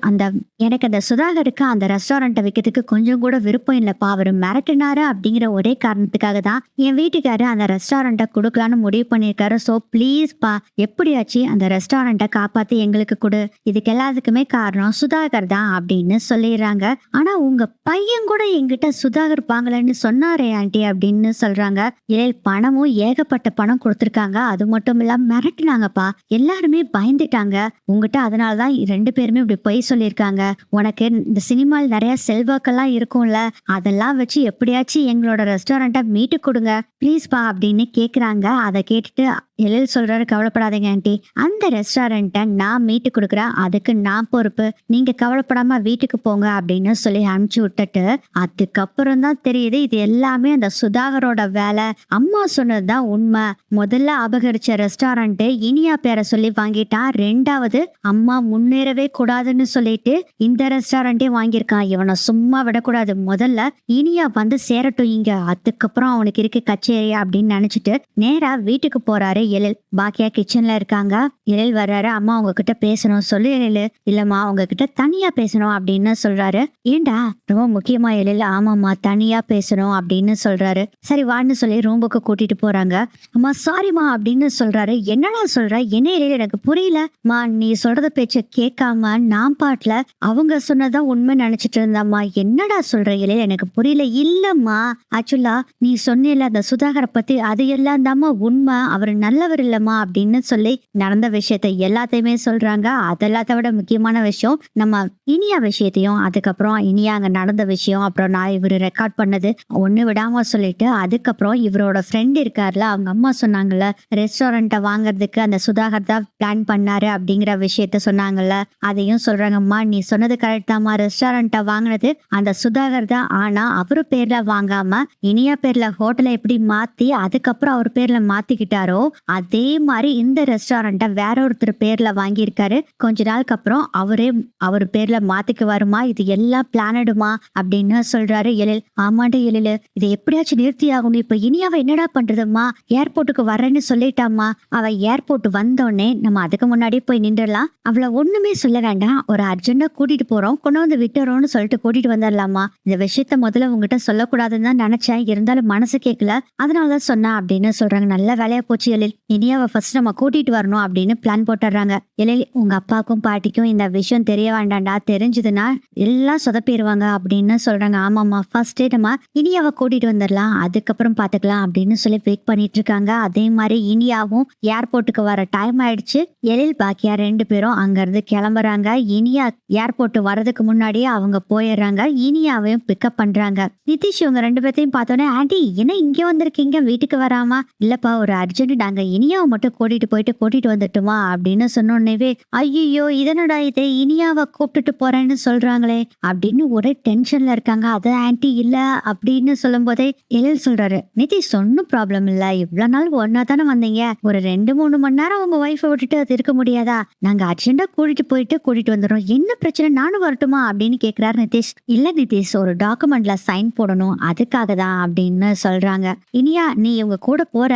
எனக்கு அந்த சுதாகருக்கு அந்த ரெஸ்டாரண்ட்டை வைக்கிறதுக்கு கொஞ்சம் கூட விருப்பம் இல்லப்பா. அவரு மிரட்டினாரு அப்படிங்கிற ஒரே காரணத்துக்காக தான் என் வீட்டுக்காரு அந்த ரெஸ்டாரண்ட்டை கொடுக்கலான்னு முடிவு பண்ணியிருக்காரு. ஸோ ப்ளீஸ்ப்பா, எப்படியாச்சு அந்த ரெஸ்டாரண்ட்டை காப்பாத்தி எங்களுக்கு கொடு. இதுக்கு எல்லாத்துக்குமே காரணம் சுதாகர் தான் அப்படின்னு சொல்லிடுறாங்க. ஆனா உங்க பையன் கூட என்கிட்ட சுதாகர் வாங்கலன்னு சொன்னாரே ஆண்டி அப்படின்னு சொல்றாங்க. ஏழு பணமும் ஏகப்பட்ட பணம் கொடுத்துருக்காங்க. அது மட்டும் இல்லாம மிரட்டினாங்கப்பா. எல்லாருமே பயந்துட்டாங்க உங்ககிட்ட. அதனாலதான் 2 பேருமே இப்படி பொய் சொல்லியிருக்காங்க. உனக்கு இந்த சினிமாவில் நிறைய செல்வாக்கெல்லாம் இருக்கும்ல, அதெல்லாம் வச்சு எப்படியாச்சும் எங்களோட ரெஸ்டாரண்ட்டை மீட்டு கொடுங்க ப்ளீஸ்பா அப்படின்னு கேக்குறாங்க. அதை கேட்டுட்டு எழில் சொல்றாரு, கவலைப்படாதீங்க ஆண்டி, அந்த ரெஸ்டாரண்ட்டை நான் மீட்டு கொடுக்குறேன், அதுக்கு நான் பொறுப்பு, நீங்க கவலைப்படாம வீட்டுக்கு போங்க அப்படின்னு சொல்லி அனுப்பிச்சு விட்டுட்டு அதுக்கப்புறம் தான் தெரியுது இது எல்லாமே அந்த சுதாகரோட வேலை. அம்மா சொன்னதுதான் உண்மை. முதல்ல அபகரிச்ச ரெஸ்டாரண்ட் இனியா பேரை சொல்லி வாங்கிட்டான். 2வது அம்மா முன்னேறவே கூடாதுன்னு சொல்லிட்டு இந்த ரெஸ்டாரண்டே வாங்கியிருக்கான். இவனை சும்மா விடக்கூடாது, முதல்ல இனியா வந்து சேரட்டும் இங்க, அதுக்கப்புறம் அவனுக்கு இருக்கு கச்சேரி அப்படின்னு நினைச்சிட்டு நேரா வீட்டுக்கு போறாரு எழில். பாக்கியா கிச்சன்ல இருக்காங்க. எழில் வர்றாரு. அம்மா உங்ககிட்ட பேசணும் சொல்லு எழில். இல்லம்மா உங்ககிட்ட தனியா பேசணும் அப்படின்னு சொல்றாரு. ஏண்டா ரொம்ப முக்கியமா எழில்? ஆமாம்மா தனியா பேசணும் அப்படின்னு சொல்றாரு. சரி வான்னு சொல்லி ரூமுக்கு கூட்டிட்டு போறாங்க. அம்மா சாரிம்மா அப்படின்னு சொல்றாரு. என்னடா சொல்ற? என்ன எழில் எனக்கு புரியல. மா நீ சொல்றத பேச்ச கேட்காம நான் பாட்டுல அவங்க சொன்னதான் உண்மை நினைச்சிட்டு இருந்தாம்மா. என்னடா சொல்ற எழில் எனக்கு புரியல. இல்லம்மா ஆக்சுவலா நீ சொன்னில அந்த சுதாகரை பத்தி, அது எல்லாம் தாம்மா உண்மை. அவர் நல்லவர் இல்லம்மா அப்படின்னு சொல்லி நடந்த விஷயத்த எல்லாத்தையுமே சொல்றாங்க. அதெல்லாத்த விட முக்கியமான விஷயம் நம்ம இனியா விஷயத்தையும், அதுக்கப்புறம் இனியா அங்க நடந்த விஷயம், அப்புறம் நான் இவரு ரெக்கார்ட் பண்ணது ஒண்ணு விடாம சொல்லிட்டு அதுக்கப்புறம் இவரோட ஃப்ரெண்ட் இருக்காருல, அவங்க அம்மா சொன்னாங்கல்ல ரெஸ்டாரண்ட்டை வாங்குறதுக்கு அந்த சுதாகர் தான் பிளான் பண்ணாரு அப்படிங்கிற விஷயத்த சொன்னாங்கல்ல, அதையும் சொல்றாங்கம்மா. நீ சொன்னது கரெக்ட் தாம்மா, ரெஸ்டாரண்ட்டை வாங்கினது அந்த சுதாகர் தான். ஆனா அவரு பேர்ல வாங்காம இனியா பேர்ல ஹோட்டலை எப்படி மாத்தி அதுக்கப்புறம் அவர் பேர்ல மாத்திக்கிட்டாரோ அதே மாதிரி இந்த ரெஸ்டாரண்ட்டை வேற ஒருத்தர் பேர்ல வாங்கியிருக்காரு. கொஞ்ச நாளுக்கு அப்புறம் அவர் பேர்ல மாத்திக்கு வருமா, இது எல்லாம் பிளானடுமா அப்படின்னு சொல்றாரு எழில். ஆமாண்ட எழில், இதை எப்படியாச்சும் நிறுத்தி ஆகணும். இப்ப இனியாவை என்னடா பண்றதுமா? ஏர்போர்ட்டுக்கு வரேன்னு சொல்லிட்டாமா. அவ ஏர்போர்ட் வந்தோடனே நம்ம அதுக்கு முன்னாடி போய் நின்றுடலாம். அவளை ஒண்ணுமே சொல்ல வேண்டாம், ஒரு அர்ஜென்டா கூட்டிட்டு போறோம், கொண்டு வந்து விட்டுறோம்னு சொல்லிட்டு கூட்டிட்டு வந்துடலாமா. இந்த விஷயத்த முதல்ல உங்ககிட்ட சொல்லக்கூடாதுன்னு தான் நினைச்சேன், இருந்தாலும் மனசு கேட்கல, அதனாலதான் சொன்னா அப்படின்னு சொல்றாங்க. நல்ல வேலையா போச்சு எழில், இனியாவை ஃபர்ஸ்ட் நம்ம கூட்டிட்டு வரணும் அப்படின்னு பிளான் போட்டுறாங்க. எழில் உங்க அப்பாவுக்கும் பாட்டிக்கும் இந்த விஷயம் தெரிய வேண்டாம்டா, தெரிஞ்சதுன்னா எல்லாம் சொதப்பிடுவாங்க அப்படின்னு சொல்றாங்க. ஆமாமா, ஃபர்ஸ்டே நம்ம இனியாவை கூட்டிட்டு வந்துடலாம், அதுக்கப்புறம் பாத்துக்கலாம் அப்படின்னு சொல்லி வெயிட் பண்ணிட்டு இருக்காங்க. அதே மாதிரி இனியாவும் ஏர்போர்ட்டுக்கு வர டைம் ஆயிடுச்சு. எழில் பாக்கியா 2 பேரும் அங்க இருந்து கிளம்புறாங்க. இனியா ஏர்போர்ட் வரதுக்கு முன்னாடியே அவங்க போயிடுறாங்க. இனியாவையும் பிக்கப் பண்றாங்க. நிதிஷ் இவங்க 2 பேர்த்தையும் பார்த்தோன்னே, ஆண்டி என்ன இங்க வந்திருக்கீங்க, வீட்டுக்கு வராமா? இல்லப்பா ஒரு அர்ஜென்ட், நாங்க இனியாவை மட்டும் கூட்டிட்டு வந்துட்டுமா அப்படின்னு சொன்னோன்னே, ஐயோ இதனடா இது, இனியாவை கூப்பிட்டுட்டு போறேன்னு சொல்றாங்களே அப்படின்னு ஒரே டென்ஷன்ல இருக்காங்க. அது ஆன்டி இல்ல அப்படின்னு சொல்லும் போதே எழில் சொல்றாரு, நிதிஷ் ஒன்னும் ப்ராப்ளம் இல்ல, இவ்வளவு நாள் ஒன்னா தானே வந்தீங்க, ஒரு 2-3 மணி நேரம் உங்க ஒய்ஃபை விட்டுட்டு அது இருக்க முடியாதா? நாங்க அர்ஜென்டா கூட்டிட்டு வந்துடுறோம், என்ன பிரச்சனை, நானும் வரட்டுமா அப்படின்னு கேக்குறாரு நிதிஷ். இல்ல நிதிஷ், ஒரு டாக்குமெண்ட்ல சைன் போடணும், அதுக்காக தான் அப்படின்னு சொல்றாங்க. இனியா நீ இவங்க கூட போற,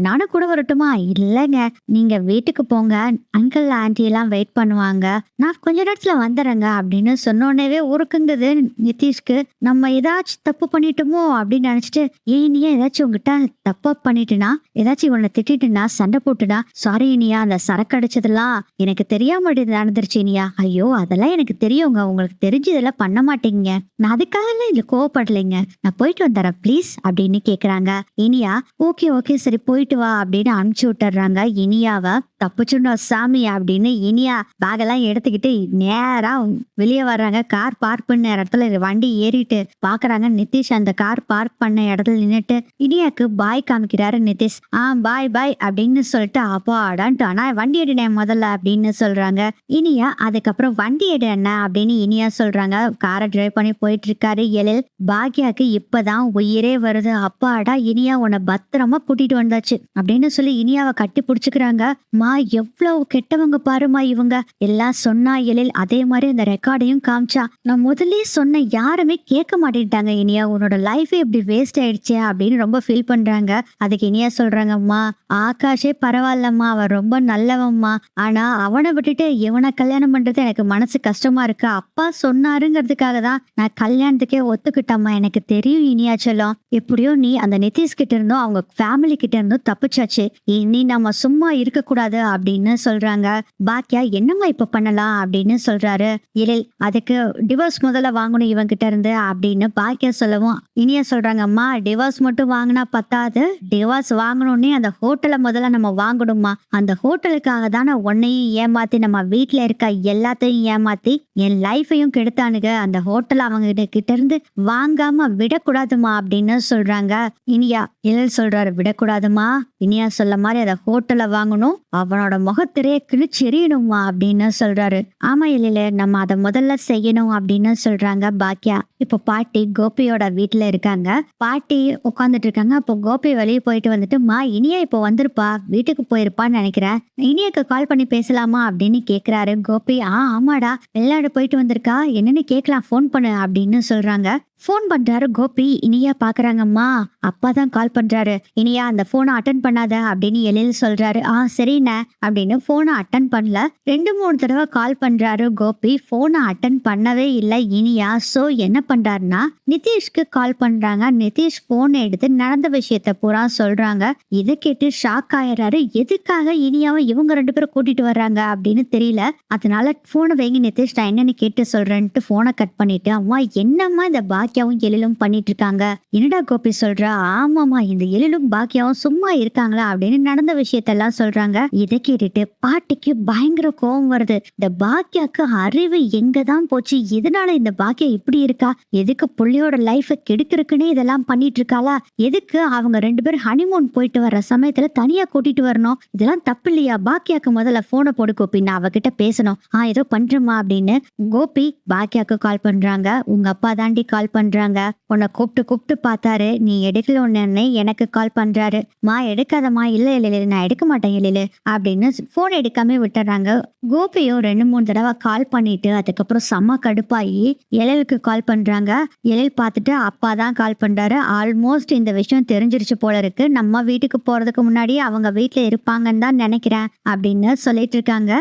நானும் கூட வரட்டுமா? இல்லங்க நீங்க வீட்டுக்கு போங்க, அங்கிள் ஆன்டி எல்லாம் வெயிட் பண்ணுவாங்க, நான் கொஞ்ச நேரத்துல வந்துடுறேங்க அப்படின்னு சொன்னோன்னே உருக்குங்குது நிதிஷ்க்கு. நம்ம ஏதாச்சும் தப்பு பண்ணிட்டோமோ அப்படின்னு நினைச்சிட்டு, இனியா ஏதாச்சும் உங்ககிட்ட தப்பா பண்ணிட்டுனா, ஏதாச்சும் இவனை திட்டிட்டுனா, சண்டை போட்டுனா, சாரி இனியா, அந்த சரக்கு அடிச்சதெல்லாம் எனக்கு தெரியாம இப்படி நடந்துருச்சு இனியா. ஐயோ அதெல்லாம் எனக்கு தெரியுங்க, உங்களுக்கு தெரிஞ்சு இதெல்லாம் பண்ண மாட்டீங்க, நான் அதுக்காக இதுல கோவப்படலைங்க, நான் போயிட்டு வந்துடுறேன் ப்ளீஸ் அப்படின்னு கேக்குறாங்க. இனியா ஓகே ஓகே சரி போயிட்டு வா அப்படின்னு அனுப்பிச்சு விட்டுறாங்க இனியாவ. தப்புச்சுண்டோம் சாமி அப்படின்னு இனியா பேகெல்லாம் எடுத்துக்கிட்டு நேரா வெளியே வர்றாங்க. கார் பார்க் பண்ண இடத்துல வண்டி ஏறிட்டு பாக்குறாங்க நிதிஷ் அந்த கார் பார்க் பண்ண இடத்துல நின்னுட்டு இனியாக்கு பாய் காமிக்கிறாரு நிதிஷ். பாய் பாய் அப்படின்னு சொல்லிட்டு அப்பாடான்ட்டு ஆனா வண்டி எடுனேன் முதல்ல அப்படின்னு சொல்றாங்க இனியா. அதுக்கப்புறம் வண்டி எடு என்ன அப்படின்னு இனியா சொல்றாங்க. காரை டிரைவ் பண்ணி போயிட்டு இருக்காரு எழில். பாக்யாக்கு இப்பதான் உயிரே வருது. அப்பாடா இனியா உன்னை பத்திரமா கூட்டிட்டு வந்தாச்சு அப்படின்னு சொல்லி இனியாவை கட்டி பிடிச்சுக்கிறாங்க. மா எவ்வளவு கெட்டவங்க பாருமா இவங்க எல்லாம் சொன்னா எழில். அதே மாதிரி அந்த ரெக்கார்டையும் காமிச்சா. நான் முதல்ல சொன்ன யாருமே கேட்க மாட்டேன்ட்டாங்க இனியா, உன்னோட லைஃபே இப்படி வேஸ்ட் ஆயிடுச்சு அப்படின்னு ரொம்ப ஃபீல் பண்றாங்க. அதுக்கு இனியா சொல்றாங்கம்மா, ஆகாஷே பரவாயில்லம்மா, அவன் ரொம்ப நல்லவம்மா, ஆனா அவனை விட்டுட்டு இவனை கல்யாணம் பண்றது எனக்கு மனசு கஷ்டமா இருக்கு. அப்பா சொன்னாருங்கிறதுக்காக தான் நான் கல்யாணத்துக்கே ஒத்துக்கிட்டம்மா. எனக்கு தெரியும் இனியா செல்லம், எப்படியோ நீ அந்த நிதிஷ் கிட்ட இருந்தும் அவங்க ஃபேமிலி கிட்ட இருந்தும் தப்பிச்சாச்சு, இனி நம்ம சும்மா இருக்க கூடாது அப்படின்னு சொல்றாங்க. பாக்கியா என்னம்மா இப்ப பண்ணலாம் அப்படின்னு சொல்றாரு எழில். அதுக்கு டிவோர்ஸ் முதல்ல வாங்கணும் இவன் கிட்ட இருந்து அப்படின்னு பாக்கியா சொல்லவும் இனியா சொல்றாங்க, அம்மா டிவோர்ஸ் மட்டும் வாங்கினா பத்தாது, டிவோர்ஸ் வாங்கணும்னே அந்த ஹோட்டலை முதல்ல நம்ம வாங்கணுமா, அந்த ஹோட்டலுக்காக தானே உன்னையும் ஏமாத்தி நம்ம வீட்டுல இருக்க எல்லாத்தையும் ஏமாத்தி என் லைஃபையும் கெடுத்தானுங்க, அந்த ஹோட்டல் அவங்க கிட்ட இருந்து வாங்காம விடக்கூடாதுமா அப்படின்னு சொல்றாங்க இனியா. எழில் சொல்றாரு விடக்கூடாதுமா, இனியா சொல்ல மாதிரி அந்த ஹோட்டலை வாங்கணும், அவனோட முகத்திரைய கிழிச்சு எறியணுமா அப்படின்னு சொல்றாரு. ஆமா எழில நம்ம அதை முதல்ல செய்யணும் அப்படின்னு சொல்றாங்க பாக்கியா. இப்போ பாட்டி கோபியோட வீட்டுல இருக்காங்க. பாட்டி உட்காந்துட்டு இருக்காங்க. அப்போ கோபி வெளியே போயிட்டு வந்துட்டு, மா இனியா இப்போ வந்திருப்பா, வீட்டுக்கு போயிருப்பான்னு நினைக்கிறேன், இனியாக்கு கால் பண்ணி பேசலாமா அப்படின்னு கேக்குறாரு கோபி. ஆமாடா வெளிநாடு போயிட்டு வந்திருக்கா, என்னன்னு கேட்கலாம், ஃபோன் பண்ணு அப்படின்னு சொல்றாங்க. ஃபோன் பண்றாரு கோபி. இனியா பாக்குறாங்கம்மா, அப்பா தான் கால் பண்றாரு, இனியா அந்த போனை அட்டன் பண்ணாத அப்படின்னு எழில் சொல்றாரு. சரிண்ணே அப்படின்னு போனை அட்டன் பண்ணல. 2-3 தடவை கால் பண்றாரு கோபி, போனை அட்டன் பண்ணவே இல்லை இனியா. சோ என்ன பண்றாருன்னா நிதிஷ்க்கு கால் பண்றாங்க. நிதிஷ் போனை எடுத்து நடந்த விஷயத்த பூரா சொல்றாங்க. இதை கேட்டு ஷாக் ஆயிடுறாரு. எதுக்காக இனியாவை இவங்க 2 பேரும் கூட்டிட்டு வர்றாங்க அப்படின்னு தெரியல. அதனால போனை வைங்க நிதிஷ், நான் என்னன்னு கேட்டு சொல்றேன்ட்டு போனை கட் பண்ணிட்டு, அம்மா என்னம்மா இந்த பாக்கியாவும் எழிலும் பண்ணிட்டு இருக்காங்க, என்னடா கோபி சொல்றா. ஆமாமா இந்த எழிலும் பாக்கியாவும் சும்மா இருக்காங்களா அப்படின்னு நடந்த விஷயத்தெல்லாம் சொல்றாங்க. இதை கேட்டுட்டு பாட்டிக்கு பயங்கர கோபம் வருது. இந்த பாக்கியாக்கு அறிவு எங்கதான் போச்சு, எதனால இந்த பாக்கியா இப்படி இருக்கா, எதுக்கு புள்ளையோட லைஃப கெடுக்கிறதுக்குன்னே இதெல்லாம் பண்ணிட்டு இருக்காளா, எதுக்கு அவங்க 2 பேரும் ஹனிமூன் போயிட்டு வர்ற சமயத்துல தனியா கூட்டிட்டு வரணும், இதெல்லாம் தப்பு இல்லையா, பாக்கியாக்கு முதல்ல போனை போடு கோபி, நான் அவகிட்ட பேசணும், ஏதோ பண்றமா அப்படின்னு கோபி பாக்கியாக்கு கால் பண்றாங்க. உங்க அப்பா தாண்டி கால் பண்றாங்க, உன்னை கூப்பிட்டு பார்த்தாரு, நீ எடுக்கல உடனே எனக்கு கால் பண்றாரு. மா எடுக்காதமா, இல்ல இல்ல நான் எடுக்க மாட்டேன் எழிலு அப்படின்னு போன் எடுக்காம விட்டுறாங்க. கோபியும் 2-3 தடவை கால் பண்ணிட்டு அதுக்கப்புறம் செம்ம கடுப்பாயி எழிலுக்கு கால் பண்றாங்க. எழில் பார்த்துட்டு அப்பா தான் கால் பண்றாரு. ஆல்மோஸ்ட் இந்த விஷயம் தெரிஞ்சிருச்சு போல இருக்கு, நம்ம வீட்டுக்கு போறதுக்கு முன்னாடி அவங்க வீட்டுல இருப்பாங்கன்னு தான் நினைக்கிறேன் அப்படின்னு சொல்லிட்டு இருக்காங்க.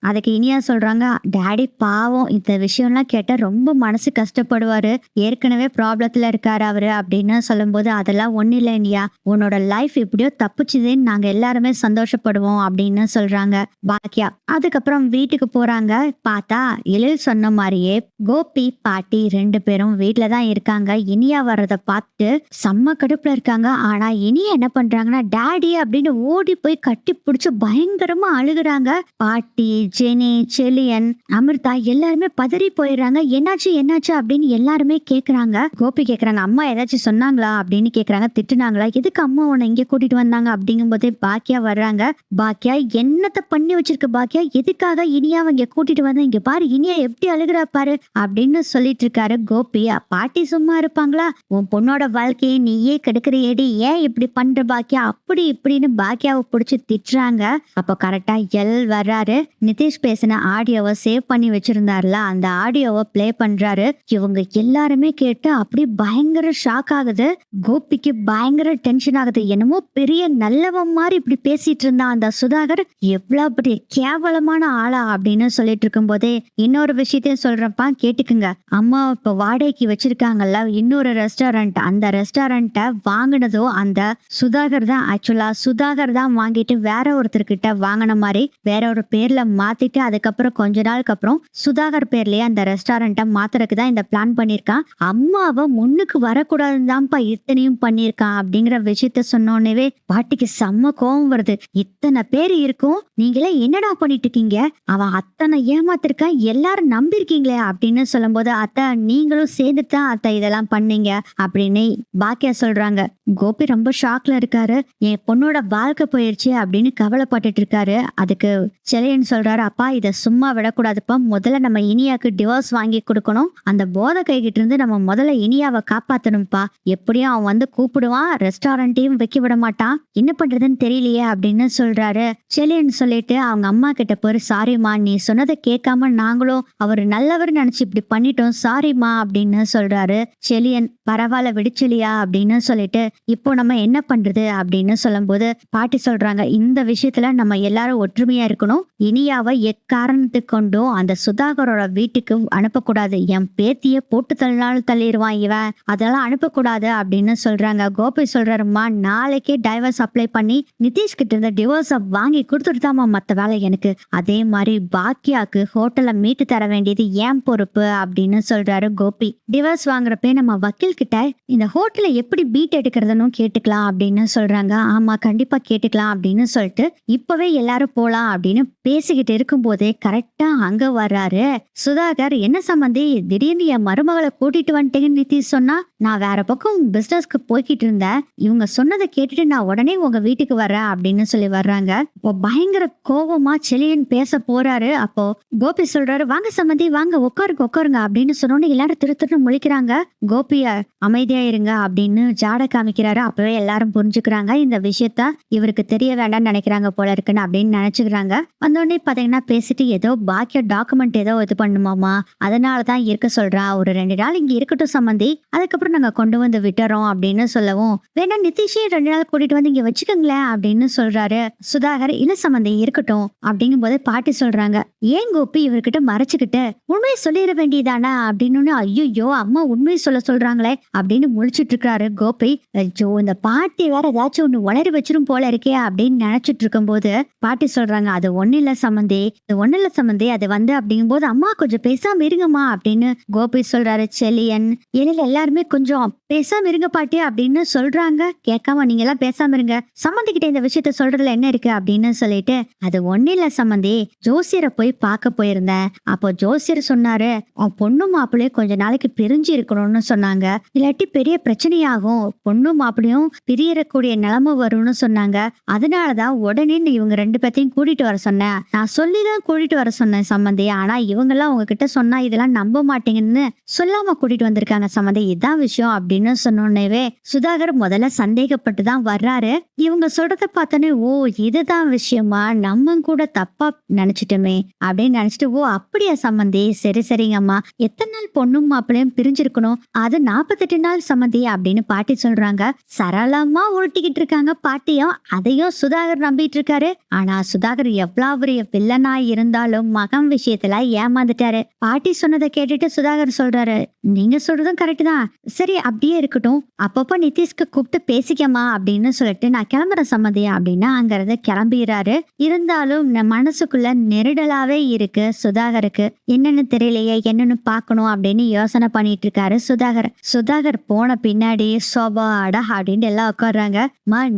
அதுக்கு இனியா சொல்றாங்க, டாடி பாவம் இந்த விஷயம்லாம் கேட்டா ரொம்ப மனசு கஷ்டப்படுவாரு, ஏற்கனவே ப்ராப்ளத்துல இருக்காரு அவரு அப்படின்னு சொல்லும்போது, அதெல்லாம் ஒண்ணு இல்லை இனியா, உன்னோட லைஃப் எப்படியோ தப்பிச்சுதுன்னு நாங்க எல்லாருமே சந்தோஷப்படுவோம் அப்படின்னு சொல்றாங்க பாக்கியா. அதுக்கப்புறம் வீட்டுக்கு போறாங்க. பார்த்தா எழில் சொன்ன மாதிரியே கோபி பாட்டி 2 பேரும் வீட்டுல தான் இருக்காங்க. இனியா வர்றத பார்த்து செம்ம கடுப்புல இருக்காங்க. ஆனா இனியா என்ன பண்றாங்கன்னா டாடி அப்படின்னு ஓடி போய் கட்டி பிடிச்சு பயங்கரமா அழுகுறாங்க. பாட்டி ஜெனி செலியன் அமிர்தா எல்லாருமே பதறி போயிடுறாங்க. என்னாச்சு அப்படின்னு எல்லாருமே கேக்குறாங்க. கோபி கேக்குறாங்க, அம்மா ஏதாச்சும் சொன்னாங்களா அப்படின்னு கேக்குறாங்க. திட்டுனாங்களா, எதுக்கு அம்மா உன்னை இங்க கூட்டிட்டு வந்தாங்க அப்படிங்கும் போதே பாக்கியா வர்றாங்க. பாக்கியா என்னத்த பண்ணி வச்சிருக்கு பாக்கியா, எதுக்காக இனியாவை இங்க கூட்டிட்டு வந்த, இங்க பாரு இனியா எப்படி அழுகுறா பாரு அப்படின்னு சொல்லிட்டு இருக்காரு கோபி. பாட்டி சும்மா இருப்பாங்களா, உன் பொண்ணோட வாழ்க்கையை நீயே கெடுக்கிறியேடி, ஏன் இப்படி பண்ற பாக்கியா அப்படி இப்படின்னு பாக்கியாவை பிடிச்சி திட்டுறாங்க. அப்போ கரெக்டா எல் வர்றாரு. நிதிஷ் நிதிஷ் பேசின ஆடியோவை சேவ் பண்ணி வச்சிருந்தாருல அந்த ஆடியோவை ப்ளே பண்றாரு. இவங்க எல்லாருமே கேட்டு அப்படி பயங்கர ஷாக் ஆகுது. கோபிக்கு பயங்கர டென்ஷன் ஆகுது. என்னமோ பெரிய நல்லவன் மாதிரி இப்படி பேசிட்டு இருந்தான் அந்த சுதாகர், எவ்வளவு பெரிய கேவலமான ஆளா அப்படின்னு சொல்லிட்டு இருக்கும் போதே இன்னொரு விஷயத்தையும் சொல்றப்பா கேட்டுக்குங்க. அம்மா இப்ப வாடகைக்கு வச்சிருக்காங்கல்ல இன்னொரு ரெஸ்டாரண்ட், அந்த ரெஸ்டாரண்ட்டை வாங்கினதோ அந்த சுதாகர் தான். ஆக்சுவலா சுதாகர் தான் வாங்கிட்டு வேற ஒருத்தர்கிட்ட வாங்கின மாதிரி வேற ஒரு பேர்ல மாத்திட்டு அதுக்கப்புறம் கொஞ்ச நாளுக்கு அப்புறம் சுதாகர் பேர்லயே அந்த ரெஸ்டாரண்ட்டை மாத்துறதுக்கு தான் இந்த பிளான் பண்ணிருக்கான். அம்மாவை முன்னுக்கு வரக்கூடாதுன்னு தான்ப்பா இத்தனையும் பண்ணிருக்கான் அப்படிங்கிற விஷயத்த சொன்னோன்னே பாட்டிக்கு செம்ம கோவம் வருது. இத்தனை பேர் இருக்கும், நீங்களே என்னடா பண்ணிட்டு இருக்கீங்க, அவன் அத்தனை ஏமாத்திருக்கான், எல்லாரும் நம்பிருக்கீங்களே அப்படின்னு சொல்லும் போது அத்தை நீங்களும் சேர்ந்துட்டு தான் அத்தை இதெல்லாம் பண்ணீங்க அப்படின்னு பாக்கியா சொல்றாங்க. கோபி ரொம்ப ஷாக்ல இருக்காரு. என் பொண்ணோட வாழ்க்கை போயிடுச்சு அப்படின்னு கவலைப்பட்டுட்டு இருக்காரு. அதுக்கு செலையன் சொல்றாரு, அப்பா இதை சும்மா விடக்கூடாதுப்பா, முதல்ல நம்ம இனியாக்கு டிவோர்ஸ் வாங்கி கொடுக்கணும், அந்த போதை கைகிட்ட இருந்து நம்ம முதல்ல இனியாவை காப்பாத்தணும்ப்பா, எப்படியும் அவன் வந்து கூப்பிடுவான், ரெஸ்டாரண்ட்டையும் வைக்க விட மாட்டான், என்ன பண்றதுன்னு தெரியலையே அப்படின்னு சொல்றாரு. செலியன் சொல்லிட்டு அவங்க அம்மா கிட்ட போய் சாரிம்மா, நீ சொன்னதை கேட்காம நாங்களும் அவர் நல்லவர் நினைச்சு இப்படி பண்ணிட்டோம், சாரிம்மா அப்படின்னு சொல்றாரு. செலியன் பரவாயில்ல விடுச்சலியா அப்படின்னு சொல்லிட்டு இப்போ நம்ம என்ன பண்றது அப்படின்னு சொல்லும் போது பாட்டி சொல்றாங்க, இந்த விஷயத்துல நம்ம எல்லாரும் ஒற்றுமையா இருக்கணும், இனியாவை எக்காரணத்துக்கு கொண்டும் அந்த சுதாகரோட வீட்டுக்கு அனுப்பக்கூடாது, என் பேத்திய போட்டு தள்ளினாலும் தள்ளிடுவான் இவன், அதெல்லாம் அனுப்பக்கூடாது அப்படின்னு சொல்றாங்க. கோபி சொல்றாருமா, நாளைக்கே டைவர்ஸ் அப்ளை பண்ணி நிதிஷ் கிட்ட இருந்த டிவோர்ஸ வாங்கி கொடுத்துட்டுதாமா மத்த வேலை எனக்கு, அதே மாதிரி பாக்கியாக்கு ஹோட்டலை மீட்டு தர வேண்டியது ஏன் பொறுப்பு அப்படின்னு சொல்றாரு கோபி. டிவோர்ஸ் வாங்குறப்ப நம்ம வக்கீல் கிட்ட இந்த ஹோட்டலை எப்படி பீட் எடுக்கிறதுன்னு கேட்டுக்கலாம் அப்படின்னு சொல்றாங்க. ஆமா கண்டிப்பா கேட்டுக்கலாம் அப்படின்னு சொல்லிட்டு இப்பவே எல்லாரும் போலாம் அப்படின்னு பேசிக்கிட்டு இருக்கும் போதே கரெக்டா அங்க வர்றாரு சுதாகர். என்ன சம்பந்தி திடீர்னு என் மருமகளை கூட்டிட்டு வந்துட்டேங்கன்னு நிதிஷ் சொன்னா, நான் வேற பக்கம் பிசினஸ்க்கு போய்கிட்டு இருந்தேன், இவங்க சொன்னதை கேட்டுட்டு நான் உடனே உங்க வீட்டுக்கு வர்றேன் அப்படின்னு சொல்லி வர்றாங்க. இப்போ பயங்கர கோபமா செலியன் பேச போறாரு. அப்போ கோபி சொல்றாரு, வாங்க சம்பந்தி வாங்க உட்காருங்க அப்படின்னு சொன்னோன்னு எல்லாரும் திருத்துன்னு முழிக்கிறாங்க. கோபிய அமைதியா இருங்க அப்படின்னு ஜாட காமிக்கிறாரு. அப்பவே எல்லாரும் புரிஞ்சுக்கிறாங்க இந்த விஷயத்த இவருக்கு தெரிய வேண்டாம்னு நினைக்கிறாங்க போல இருக்குன்னு அப்படின்னு நினைச்சுக்கிறாங்க. வந்தோடனே பாத்தீங்கன்னா பேசிட்டு ஏதோ பாக்கிய டாக்குமெண்ட் ஏதோ இது பண்ணுமாமா, அதனாலதான் இருக்க சொல்றா, ஒரு 2 நாள் இங்க இருக்கட்டும் சம்பந்தி, அதுக்கப்புறம் நாங்க கொண்டு வந்து விட்டுறோம் அப்படின்னு சொல்லவும், வேணா நிதிஷையும் 2 நாள் கூட்டிட்டு வந்து இங்க வச்சுக்கோங்களேன் அப்படின்னு சொல்றாரு சுதாகர். இல்ல சம்பந்தி இருக்கட்டும் அப்படிங்கும் போது பாட்டி சொல்றாங்க, ஏன் கோபி இவர்கிட்ட மறைச்சுக்கிட்டு உண்மையை சொல்லிட வேண்டியதானா அப்படின்னு. ஐயோ அம்மா உண்மையை சொல்றாங்களே அப்படின்னு முழிச்சிட்டு இருக்காரு கோபி. ஐயோ இந்த பாட்டி வேற ஏதாச்சும் ஒண்ணு உளறி வச்சிரும் போல இருக்கே அப்படின்னு நினைச்சிட்டு இருக்கும் போது பாட்டி சொல்றாங்க, அது ஒண்ணு இல்ல சம்பந்தி, அது வந்து அப்படிங்கும் போது அம்மா கொஞ்சம் பேசாம இருங்கம்மா அப்படின்னு கோபி சொல்றாரு. செலியன் இடையில எல்லாருமே கொஞ்சம் பேசாம இருங்க பாட்டி அப்படின்னு சொல்றாங்க. கேட்காம நீங்க எல்லாம் பேசாம இருங்க, சம்பந்தி கிட்ட இந்த விஷயத்த சொல்றதுல என்ன இருக்கு அப்படின்னு சொல்லிட்டு, அது ஒண்ணு இல்ல சம்பந்தி, ஜோசியரை போய் பார்க்க போயிருந்தேன், அப்போ ஜோசியர் சொன்னாரு உன் பொண்ணு மாப்பிள்ளையும் கொஞ்ச நாளைக்கு பிரிஞ்சு இருக்கணும்னு சொன்னாங்க, இல்லாட்டி பெரிய பிரச்சனையாகும், பொண்ணு மாப்பிளையும் பிரியறக்கூடிய நிலைமை வரும்னு சொன்னாங்க, அதனாலதான் உடனே இவங்க 2 பேத்தையும் கூட்டிட்டு வர சொன்னேன், நான் சொல்லிதான் கூட்டிட்டு வர சொன்னேன் சம்பந்தி, ஆனா இவங்க எல்லாம் உங்ககிட்ட சொன்னா இதெல்லாம் நம்ப மாட்டீங்கன்னு சொல்லாம கூட்டிட்டு வந்திருக்காங்க சம்பந்தி, இதான் விஷயம் அப்படின்னு சொன்னோன்னே சுதாகர் முதல்ல சந்தேகப்பட்டு தான் வர்றாரு. இவங்க சொல்றத பார்த்தோன்னே ஓ இதுதான் விஷயமா, நம்ம கூட தப்பா நினைச்சிட்டோமே அப்படின்னு நினைச்சிட்டு, ஓ அப்படியா சம்பந்தி, சரிங்கம்மா, எத்தனை நாள் பொண்ணும் மாப்பிள்ளையும் பிரிஞ்சிருக்கணும், அது 48 நாள் சம்பந்தி அப்படின்னு பாட்டி சொல்றாங்க. சரளமா உருட்டிக்கிட்டு இருக்காங்க பாட்டியும், அதையும் சுதாகர் நம்பிட்டு இருக்காரு. ஆனா சுதாகர் எவ்வளவு பெரிய வில்லனா இருந்தாலும் மகன் விஷயத்துல ஏமாந்துட்டாரு. பாட்டி சொன்னதை கேட்டுட்டு சுதாகர் சொல்றாரு, நீங்க சொல்றதும் கரெக்ட் தான், சரி அப்படியே இருக்கட்டும், அப்பப்போ நிதிஷ்க்கு கூப்பிட்டு பேசிக்கமா அப்படின்னு சொல்லிட்டு நான் கிளம்புற சம்மதி அப்படின்னு அங்கிருந்து கிளம்பிடுறாரு. இருந்தாலும் மனசுக்குள்ள நெருடலாவே இருக்கு சுதாகருக்கு. என்னன்னு தெரியலையே, என்னன்னு பாக்கணும் அப்படின்னு யோசனை பண்ணிட்டு இருக்காரு சுதாகர் போன பின்னாடி சோபாடா அப்படின்னு எல்லாம் உட்காடுறாங்க.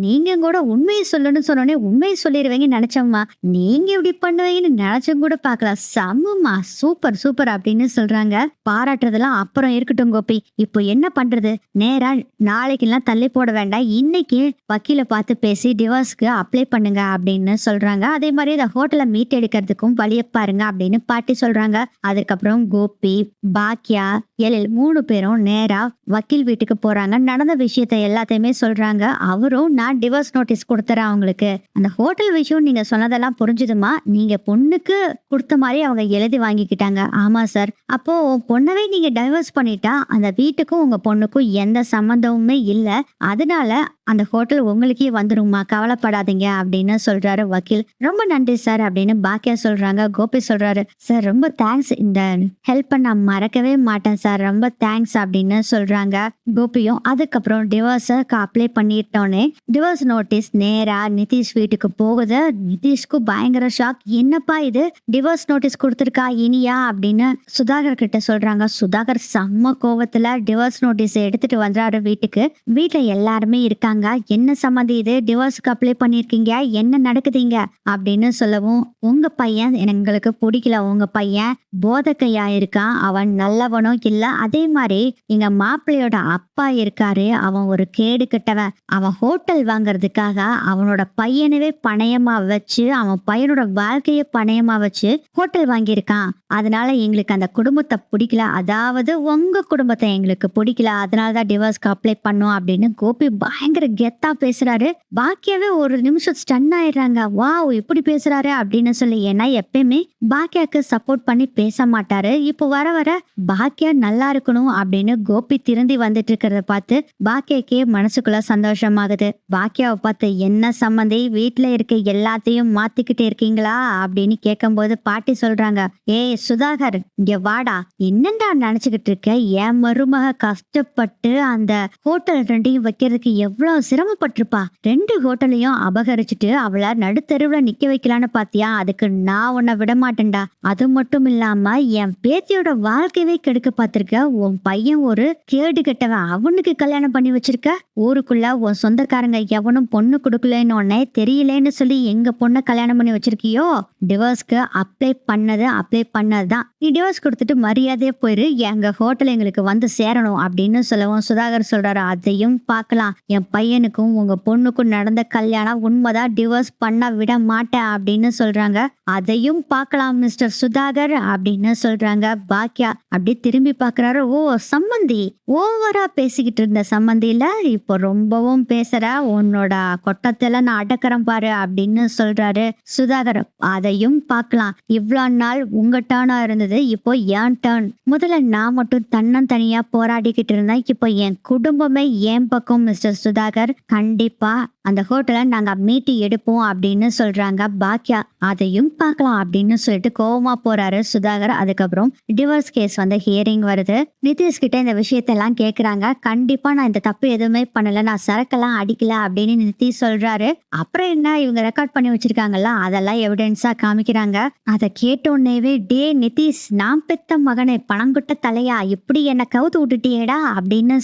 நீங்க கூட உண்மையை சொல்லணும்னு சொன்னோடனே உண்மையை சொல்லிடுவீங்கன்னு நினைச்சோம்மா, நீங்க இப்படி பண்ணுவீங்கன்னு நினைச்சும் கூட பாக்கலாம், செம்மம்மா, சூப்பர் அப்படின்னு சொல்றாங்க. பாராட்டுறதெல்லாம் அப்புறம் இருக்கட்டும் கோபி, இப்போ என்ன பண்றது? நேரா நாளைக்கெல்லாம் தள்ளி போட வேண்டாம், இன்னைக்கு வக்கீல பார்த்து பேசி டிவோர்ஸ்க்கு அப்ளை பண்ணுங்க அப்படின்னு சொல்றாங்க. அதே மாதிரி இந்த ஹோட்டலை மீட் எடுக்கிறதுக்கும் வழிய பாருங்க அப்படின்னு பாட்டி சொல்றாங்க. அதுக்கப்புறம் கோபி, பாக்கியா, எழில் 3 பேரும் நேரா வக்கீல் வீட்டுக்கு போறாங்க. நடந்த விஷயத்த எல்லாத்தையுமே சொல்றாங்க. அவரும் நான் டிவோர்ஸ் நோட்டீஸ் கொடுத்துறேன் அவங்களுக்கு. அந்த ஹோட்டல் விஷயம் நீங்க சொன்னதெல்லாம் புரிஞ்சுதுமா. நீங்க பொண்ணுக்கு கொடுத்த மாதிரி அவங்க எழுதி வாங்கிக்கிட்டாங்க. ஆமா சார். அப்போ உன் பொண்ணவே நீங்க டைவர்ஸ் பண்ணிட்டா அந்த வீட்டுக்கும் உங்க பொண்ணுக்கும் எந்த சம்பந்தமுமே இல்ல. அதனால அந்த ஹோட்டல் உங்களுக்கே வந்துருமா, கவலைப்படாதீங்க அப்படின்னு சொல்றாரு வக்கீல். ரொம்ப நன்றி சார் அப்படின்னு பாக்கியா சொல்றாங்க. கோபி சொல்றாரு, சார் ரொம்ப தேங்க்ஸ், இந்த ஹெல்ப் நான் மறக்கவே மாட்டேன் சார், ரொம்ப தேங்க்ஸ் அப்படின்னு சொல்றாங்க கோபியும். அதுக்கப்புறம் டிவோர்ஸுக்கு அப்ளை பண்ணிட்டோன்னே டிவோர்ஸ் நோட்டீஸ் நேரா நிதிஷ் வீட்டுக்கு போகுது. நிதிஷ்க்கு பயங்கர ஷாக். என்னப்பா இது, டிவோர்ஸ் நோட்டீஸ் கொடுத்துருக்கா இனியா அப்படின்னு சுதாகர் கிட்ட சொல்றாங்க. சுதாகர் செம்ம கோவத்துல டிவோர்ஸ் நோட்டீஸ் எடுத்துட்டு வந்தாரு வீட்டுக்கு. வீட்டுல எல்லாருமே இருக்காங்க. என்ன சம்மந்தி இது, டிவோர்ஸ்க்கு அப்ளை பண்ணிருக்கீங்க, என்ன நடக்குதுங்க அப்படின்னு சொல்லவும், உங்க பையன் எங்களுக்கு பிடிக்கல, உங்க பையன் போதக்கையா இருக்கான், அவன் நல்லவனும் இல்ல, அதே மாதிரி எங்க மாப்பிள்ளையோட அப்பா இருக்காரு, அவன் ஒரு கேடு கெட்டவன், அவன் ஹோட்டல் வாங்குறதுக்காக அவனோட பையனவே பணயமா வச்சு, அவன் பையனோட வாழ்க்கைய பணயமா வச்சு ஹோட்டல் வாங்கியிருக்கான். அதனால எங்களுக்கு அந்த குடும்பத்தை பிடிக்கல, அதாவது உங்க குடும்பத்தை எங்களுக்கு பிடிக்கல, அதனாலதான் டிவோர்ஸ்க்கு அப்ளை பண்ணோம் அப்படின்னு கோபி பயங்கர கெத்தா பேசுறாரு. பாக்கியாவே ஒரு நிமிஷம் ஸ்டன் ஆயிடுறாங்க. வாவ், இப்படி பேசுறாரு அப்படின்னு சொல்லி. ஏன்னா எப்பயுமே பாக்கியாக்கு சப்போர்ட் பண்ணி பேச மாட்டாரு. இப்போ வர வர பாக்கியா நல்லா இருக்கணும் அப்படின்னு கோபி திருந்தி வந்துட்டு இருக்கிறத பார்த்து பாக்கியாக்கே மனசுக்குள்ள சந்தோஷமாகுது. பாக்கியாவை பார்த்து, என்ன சம்மந்தி, வீட்டுல இருக்க எல்லாத்தையும் மாத்திக்கிட்டு இருக்கீங்களா அப்படின்னு கேட்கும்போது பாட்டி சொல்றாங்க, ஏய் சுதாகர், இங்க வாடா, என்னண்டா நினைச்சுக்கிட்டு இருக்க, என் மருமக கஷ்டப்பட்டு அந்த ஹோட்டல் ரெண்டையும் வைக்கிறதுக்கு எவ்வளவு சிரமப்பட்டிருப்பா. 2 ஹோட்டலையும் அபகரிச்சுட்டு அவளை நடுத்தெருவுல நிக்க வைக்கலான்னு பாத்தியா, அதுக்கு நான் உன்னை விட மாட்டேன்டா. அது மட்டும் இல்லாம என் பேத்தியோட வாழ்க்கையவே கெடுக்க பார்த்திருக்க, உன் பையன் ஒரு கேடு கெட்டவன், அவனுக்கு கல்யாணம் பண்ணி வச்சிருக்க, ஊருக்குள்ள உன் சொந்தக்காரங்க எவனும் பொண்ணு கொடுக்கலன்னு உடனே தெரியலேன்னு சொல்லி எங்க பொண்ணை கல்யாணம் பண்ணி வச்சிருக்கியோ, டிவோர்ஸ்க்கு அப்ளை பண்ணதுதான், நீ டிவோர்ஸ் கொடுத்துட்டு மரியாதையா போயிரு, எங்க ஹோட்டல் எங்களுக்கு வந்து சேரணும் அப்படின்னு சொல்லவும் சுதாகர் சொல்றாரு, அதையும் பார்க்கலாம், என் பையனுக்கும் உங்க பொண்ணுக்கும் நடந்த கல்யாணம் உண்மைதான், டிவோர்ஸ் பண்ண விட மாட்டேன் அப்படின்னு சொல்றாங்க. அதையும் பார்க்கலாம் மிஸ்டர் சுதாகர் அப்படின்னு சொல்றாங்க. பாக்கியா அப்படி திரும்பி பாக்குறாரு. ஓ சம்மந்தி, ஓவரா பேசிக்கிட்டு இருந்த சம்மந்தி இல்ல, இப்போ ரொம்பவும் பேசுற, உன்னோட கொட்டத்தெல்லாம் நான் அடக்கறேன் பாரு அப்படின்னு சொல்றாரு சுதாகர். அதையும் பார்க்கலாம், இவ்வளவு நாள் உங்க டர்னா இருந்தது, இப்போ என் டர்ன். முதல்ல நான் மட்டும் தன்னந்தனியா போராடிக்கிட்டு இருந்தேன், இப்போ என் குடும்பமே என் பக்கம் மிஸ்டர் சுதாகர். கண்டிப்பா அந்த ஹோட்டலை நாங்க மீட்டி எடுப்போம் அப்படின்னு சொல்றாங்க பாக்கியா. அதையும் பார்க்கலாம் அப்படின்னு சொல்லிட்டு கோவமா போறாரு சுதாகர். அதுக்கப்புறம் டிவோர்ஸ் கேஸ் வந்து ஹியரிங் வருது. நிதிஷ் கிட்ட இந்த விஷயத்தெல்லாம் கேக்குறாங்க. கண்டிப்பா நான் இந்த தப்பு எதுவுமே பண்ணல, நான் சரக்கெல்லாம் அடிக்கல அப்படின்னு நிதிஷ் சொல்றாரு. அப்புறம் என்ன, இவங்க ரெக்கார்ட் பண்ணி வச்சிருக்காங்கல்ல, அதெல்லாம் எவிடன்ஸா காமிக்கிறாங்க. அதை கேட்டோன்னேவே, டே நிதிஷ், நான் பெத்த மகனை, பணங்குட்ட தலையா, இப்படி என்ன கவுத்து விட்டுட்டியேடா அப்படின்னு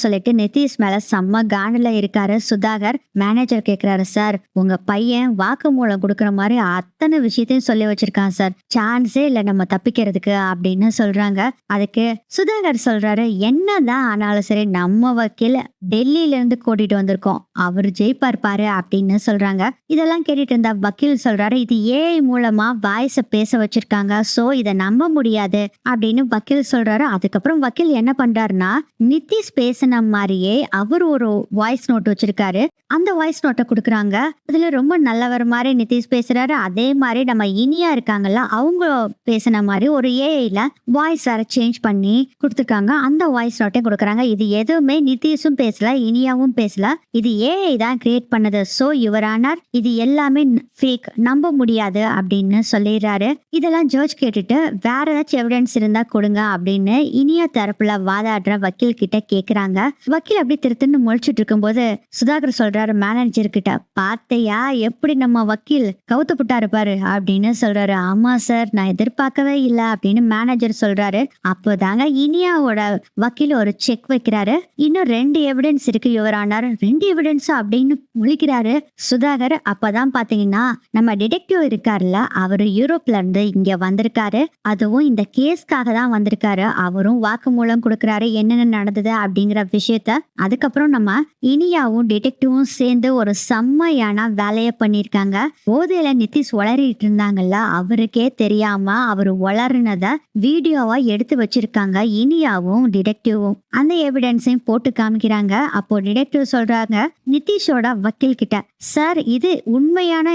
சொல்லிட்டு நிதிஷ் மேல செம்ம காண்டில் இருக்காரு சுதாகர். மேனேஜர் கேக்குறாரு, சார் உங்க பையன் வாக்குமூலம் கொடுக்கற மாதிரி அத்தனை விஷயத்தையும் சொல்லி வச்சிருக்கான் சார், சான்ஸே இல்ல நம்ம தப்பிக்கிறதுக்கு அப்படின்னு சொல்றாங்க. அதுக்கு சுதாகர் சொல்றாரு, என்னதான் ஆனாலும் சரி நம்ம வக்கீல் டெல்லியில இருந்து கூட்டிட்டு வந்திருக்கோம், அவர் ஜெயிப்பார் பாரு அப்படின்னு சொல்றாங்க. இதெல்லாம் கேட்டுட்டு இருந்த வக்கீல் சொல்றாரு, இது ஏஐ மூலமா வாய்ஸ பேச வச்சிருக்காங்க, சோ இதை நம்ப முடியாது அப்படின்னு வக்கீல் சொல்றாரு. அதுக்கப்புறம் வக்கீல் என்ன பண்றாருன்னா, நிதிஷ் பேசின மாதிரியே அவர் ஒரு வாய்ஸ் நோட் வச்சிருக்காரு. அந்த வாய்ஸ் நோட்டை கொடுக்குறாங்க. அதுல ரொம்ப நல்லவர் மாதிரி நிதிஷ் பேசுறாரு. அதே மாதிரி நம்ம இனியா இருக்காங்கல்ல, அவங்க பேசின மாதிரி ஒரு ஏஐல வாய்ஸ் வேற சேஞ்ச் பண்ணி கொடுத்துருக்காங்க. அந்த வாய்ஸ் நோட்டை கொடுக்குறாங்க. இது எதுவுமே நிதிஷும் பேசல, இனியாவும் பேசல, இது ஏஐ தான் கிரியேட் பண்ணது. சோ யுவரானார், இது எல்லாமே ஃபேக், நம்ப முடியாது அப்படின்னு சொல்லிடுறாரு. இதெல்லாம் ஜட்ஜ் கேட்டுட்டு வேற ஏதாச்சும் எவிடன்ஸ் இருந்தா கொடுங்க அப்படின்னு இனியா தரப்புல வாதாடுற வக்கீல் கிட்ட கேக்குறாங்க. வக்கீல் அப்படி திருத்துன்னு முழிச்சிட்டு இருக்கும்போது சுதாகர் சொல்றாரு மேனேஜர் கிட்ட, பார்த்தையா எப்படி நம்ம வக்கீல் கவுத்து புட்டாரு பாரு அப்படின்னு சொல்றாரு. ஆமா சார், நான் எதிர்பார்க்கவே இல்லை அப்படின்னு மேனேஜர் சொல்றாரு. அப்போதாங்க இனியாவோட வக்கீல் ஒரு செக் வைக்கிறாரு. இன்னும் 2 எவிடன்ஸ் இருக்கு யுவரானார். 2 எவிடன்ஸ் அப்படின்னு முழிக்கிறாரு சுதாகர். அப்பதான் பாத்தீங்கன்னா நம்ம டிடெக்டிவ் இருக்காருல்ல, அவரு யூரோப்ல இருந்து இங்க வந்திருக்காரு. அதுவும் இந்த கேஸ்க்காக தான் வந்திருக்காரு. வந்திருக்காரு. அவரும் வாக்குமூலம் கொடுக்கறாரு என்னென்ன நடந்தது அப்படிங்கிற விஷயத்த. அதுக்கப்புறம் நம்ம இனியாவும் டிடெக்டிவும் சேர்ந்து ஒரு செம்மையான வேலைய பண்ணிருக்காங்க. போதையில நிதிஷ் உளறிட்டு இருந்தாங்கல்ல, அவருக்கே தெரியாம அவர் உளறுனத வீடியோவா எடுத்து வச்சிருக்காங்க இனியாவும் டிடெக்டிவும். அந்த எவிடன்ஸையும் போட்டு காமிக்கிறாங்க. அப்போ டிடெக்டிவ் சொல்றாங்க நிதிஷோட வக்கீல் கிட்ட, சார் இது உண்மையான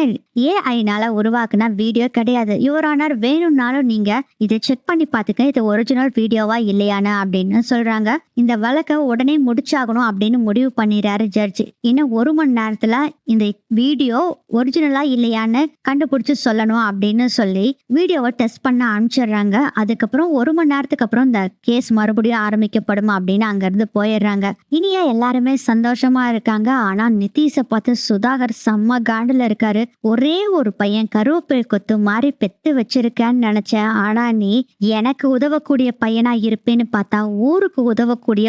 ஏஐனால உருவாக்குன வீடியோ கிடையாது யுவர் ஆனர், வேணும்னாலும் நீங்க இதை செக் பண்ணி பாத்துக்க இது ஒரிஜினல் வீடியோவா இல்லையானு அப்படின்னு சொல்றாங்க. இந்த வழக்கை உடனே முடிச்சாகணும் அப்படின்னு முடிவு பண்ணிடுறாரு ஜட்ஜ். இன்னும் 1 மணி நேரத்துல இந்த வீடியோ ஒரிஜினலா இல்லையான்னு கண்டுபிடிச்சு சொல்லணும் அப்படின்னு சொல்லி வீடியோவை டெஸ்ட் பண்ண அனுப்பிச்சிடுறாங்க. அதுக்கப்புறம் 1 மணி நேரத்துக்கு அப்புறம் இந்த கேஸ் மறுபடியும் ஆரம்பிக்கப்படும் அப்படின்னு அங்க இருந்து போயிடுறாங்க. இனியா எல்லாருமே சந்தோஷமா இருக்காங்க. ஆனா நிதிஷை பார்த்து சுதாகர் செம்ம காண்டுல இருக்காரு. ஒரே ஒரு பையன் கருவேப்பிலை கொத்து மாதிரி பெத்து வச்சிருக்கேன்னு நினைச்சேன். ஆனா நீ எனக்கு உதவக்கூடிய பையனா இருப்பேன்னு பார்த்தா ஊருக்கு உதவக்கூடிய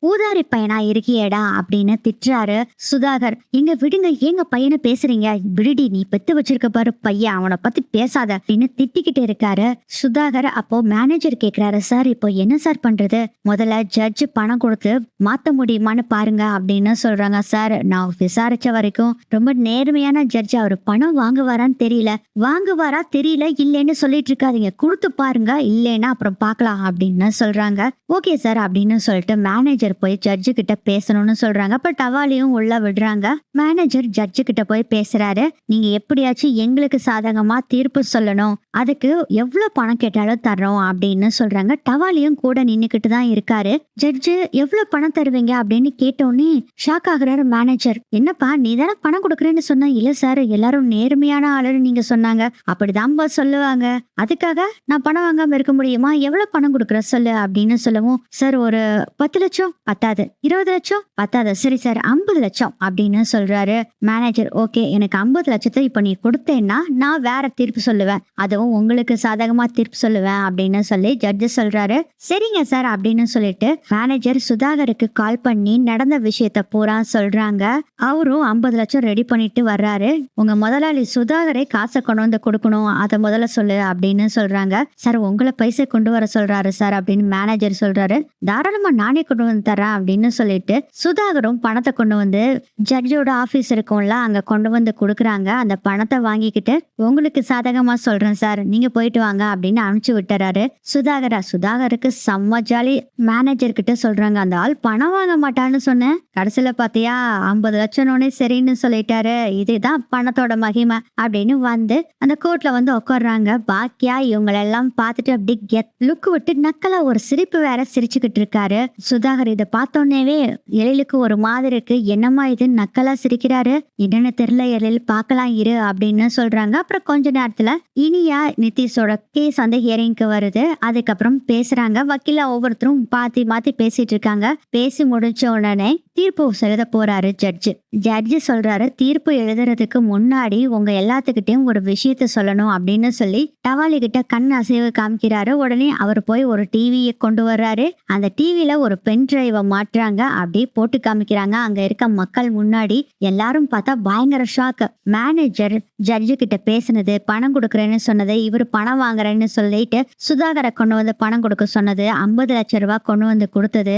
ஊதாரி பையனா இருக்கியேடா அப்படின்னு திட்டுறாரு சுதாகர். எங்க விடுங்க, எங்க பையனை பேசுறீங்க, விடுடி, நீ பெத்து வச்சிருக்க பாரு பையன், அவனை பத்தி பேசாத அப்படின்னு திட்டிக்கிட்டு இருக்காரு சுதாகர். அப்போ மேனேஜர் கேக்குறாரு, சார் இப்போ என்ன சார் பண்றது, முதல்ல ஜட்ஜ் பணம் கொடுத்து மாத்த முடியுமான்னு பாருங்க அப்படின்னு சொல்றாங்க. சார் நான் விசாரிச்ச வரைக்கும் ரொம்ப நேர்மையான ஜட்ஜ், அவரு பணம் வாங்குவாரான்னு தெரியல, வாங்குவாரா தெரியல, இல்லைன்னு சொல்லிட்டு இருக்காதீங்க, கொடுத்து பாருங்க, இல்லைன்னா அப்புறம் பார்க்கலாம் அப்படின்னு சொல்றாங்க. ஓகே சார் அப்படின்னு சொல்லிட்டு மேனேஜர் போய் ஜட்ஜு கிட்ட பேசணும்னு சொல்றாங்க. அப்ப டவாலியும் உள்ள விடுறாங்க. மேனேஜர் ஜட்ஜு கிட்ட போய் பேசுறாரு, நீங்க எப்படியாச்சும் எங்களுக்கு சாதகமா தீர்ப்பு சொல்லணும், அதுக்கு எவ்வளவு பணம் கேட்டாலும் தர்றோம் அப்படின்னு சொல்றாங்க. டவாலியும் கூட நின்னுக்கிட்டு தான் இருக்காரு. ஜட்ஜு எவ்வளவு பணம் தருவீங்க அப்படின்னு கேட்டோன்னே ஷாக் ஆகுறாரு மேனேஜர். என்னப்பா நீ தானே பணம் கொடுக்குறேன்னு சொன்ன. இல்ல சார், எல்லாரும் நேர்மையான ஆளுன்னு நீங்க சொன்னாங்க. அப்படிதான் சொல்லுவாங்க, அதுக்காக நான் பணம் வாங்காம இருக்க முடியுமா, எவ்வளவு பணம் கொடுக்குற சொல்லு அப்படின்னு சொல்லவும், சார் ஒரு 10 லட்சம் பத்தாது, 20 லட்சம் பத்தாது, சரி சார் 50 லட்சம் அப்படின்னு சொல்றாரு மேனேஜர். ஓகே, எனக்கு 50 லட்சத்தை இப்ப நீ கொடுத்தேன்னா நான் வேற தீர்ப்பு சொல்லுவேன், அதுவும் உங்களுக்கு சாதகமா தீர்ப்பு சொல்லுவேன் அப்படின்னு சொல்லி ஜட்ஜு சொல்றாரு. சரிங்க சார் அப்படின்னு சொல்லிட்டு மேனேஜர் சுதாகருக்கு கால் பண்ணி நடந்த விஷயத்த பூரா சொல்றாங்க. அவரும் 50 லட்சம் ரெடி பண்ணிட்டு வர்றாரு. உங்க முதலாளி சுதாகரை காசை கொண்டு வந்து கொடுக்கணும், அதை முதல்ல சொல்லு அப்படின்னு சொல்றாங்க. சார் உங்களை பைசா கொண்டு வர சொல்றாரு சார் அப்படின்னு மேனேஜர் சொல்றாரு. தாராளமா நானே கொண்டு வந்து தரேன் அப்படின்னு சொல்லிட்டு சுதாகரும் பணத்தை கொண்டு வந்து ஜட்ஜோட ஆபீஸ் இருக்கும்ல அங்க கொண்டு வந்து கொடுக்குறாங்க. அந்த பணத்தை வாங்கிக்கிட்டு உங்களுக்கு சாதகமா சொல்றேன் சார், நீங்க போயிட்டு வாங்க அப்படின்னு அனுப்பிச்சு விட்டுறாரு சுதாகருக்கு செம்ம ஜாலி. மேனேஜர் கிட்ட சொல்றாங்க, அந்த ஆள் பணம் வாங்க மாட்டான்னு சொன்னேன், கடைசியில பாத்தியா 50 லட்சம்னே சரின்னு சொல்லிட்டாரு, இதுதான் பணத்தோட மகிமை அப்படின்னு வந்து அந்த கோர்ட்ல வந்து உட்கார்றாங்க. பாக்கியா இவங்களெல்லாம் பார்த்துட்டு அப்படி கெத் லுக் விட்டு நக்கலா ஒரு சிரிப்பு வேற சிரிச்சுக்கிட்டு இருக்காரு சுதாகர். இதை பார்த்தோன்னேவே எழிலுக்கு ஒரு மாதிரி இருக்கு, என்னமா இது நக்கலா சிரிக்கிறாரு, என்னன்னு தெரியல எழில், பார்க்கலாம் இரு அப்படின்னு சொல்றாங்க. அப்புறம் கொஞ்ச நேரத்துல இனியா நிதிஷோட கேஸ் அந்த ஹியரிங்க்கு வருது. அதுக்கப்புறம் பேசுறாங்க. வக்கீல ஒவ்வொருத்தரும் மாத்தி மாத்தி பேசிட்டு இருக்காங்க. பேசி முடிச்ச உடனே தீர்ப்பு எழுத போறாரு ஜட்ஜு சொல்றாரு, தீர்ப்பு எழுதுறதுக்கு முன்னாடி உங்க எல்லாத்துக்கிட்டையும் ஒரு விஷயத்த சொல்லணும் அப்படின்னு சொல்லி டவாலி கிட்ட கண் அசைவு காமிக்கிறாரு. உடனே அவர் போய் ஒரு டிவியை கொண்டு வர்றாரு. அந்த டிவில ஒரு பென் டிரைவை மாட்டுறாங்க, அப்படியே போட்டு காமிக்கிறாங்க. அங்க இருக்க மக்கள் முன்னாடி எல்லாரும் பார்த்தா பயங்கர ஷாக். மேனேஜர் ஜட்ஜு கிட்ட பேசினது, பணம் கொடுக்குறேன்னு சொன்னது, இவர் பணம் வாங்குறேன்னு சொல்லிட்டு சுதாகரை கொண்டு வந்து பணம் கொடுக்க சொன்னது, 50 லட்சம் ரூபாய் கொண்டு வந்து கொடுத்தது,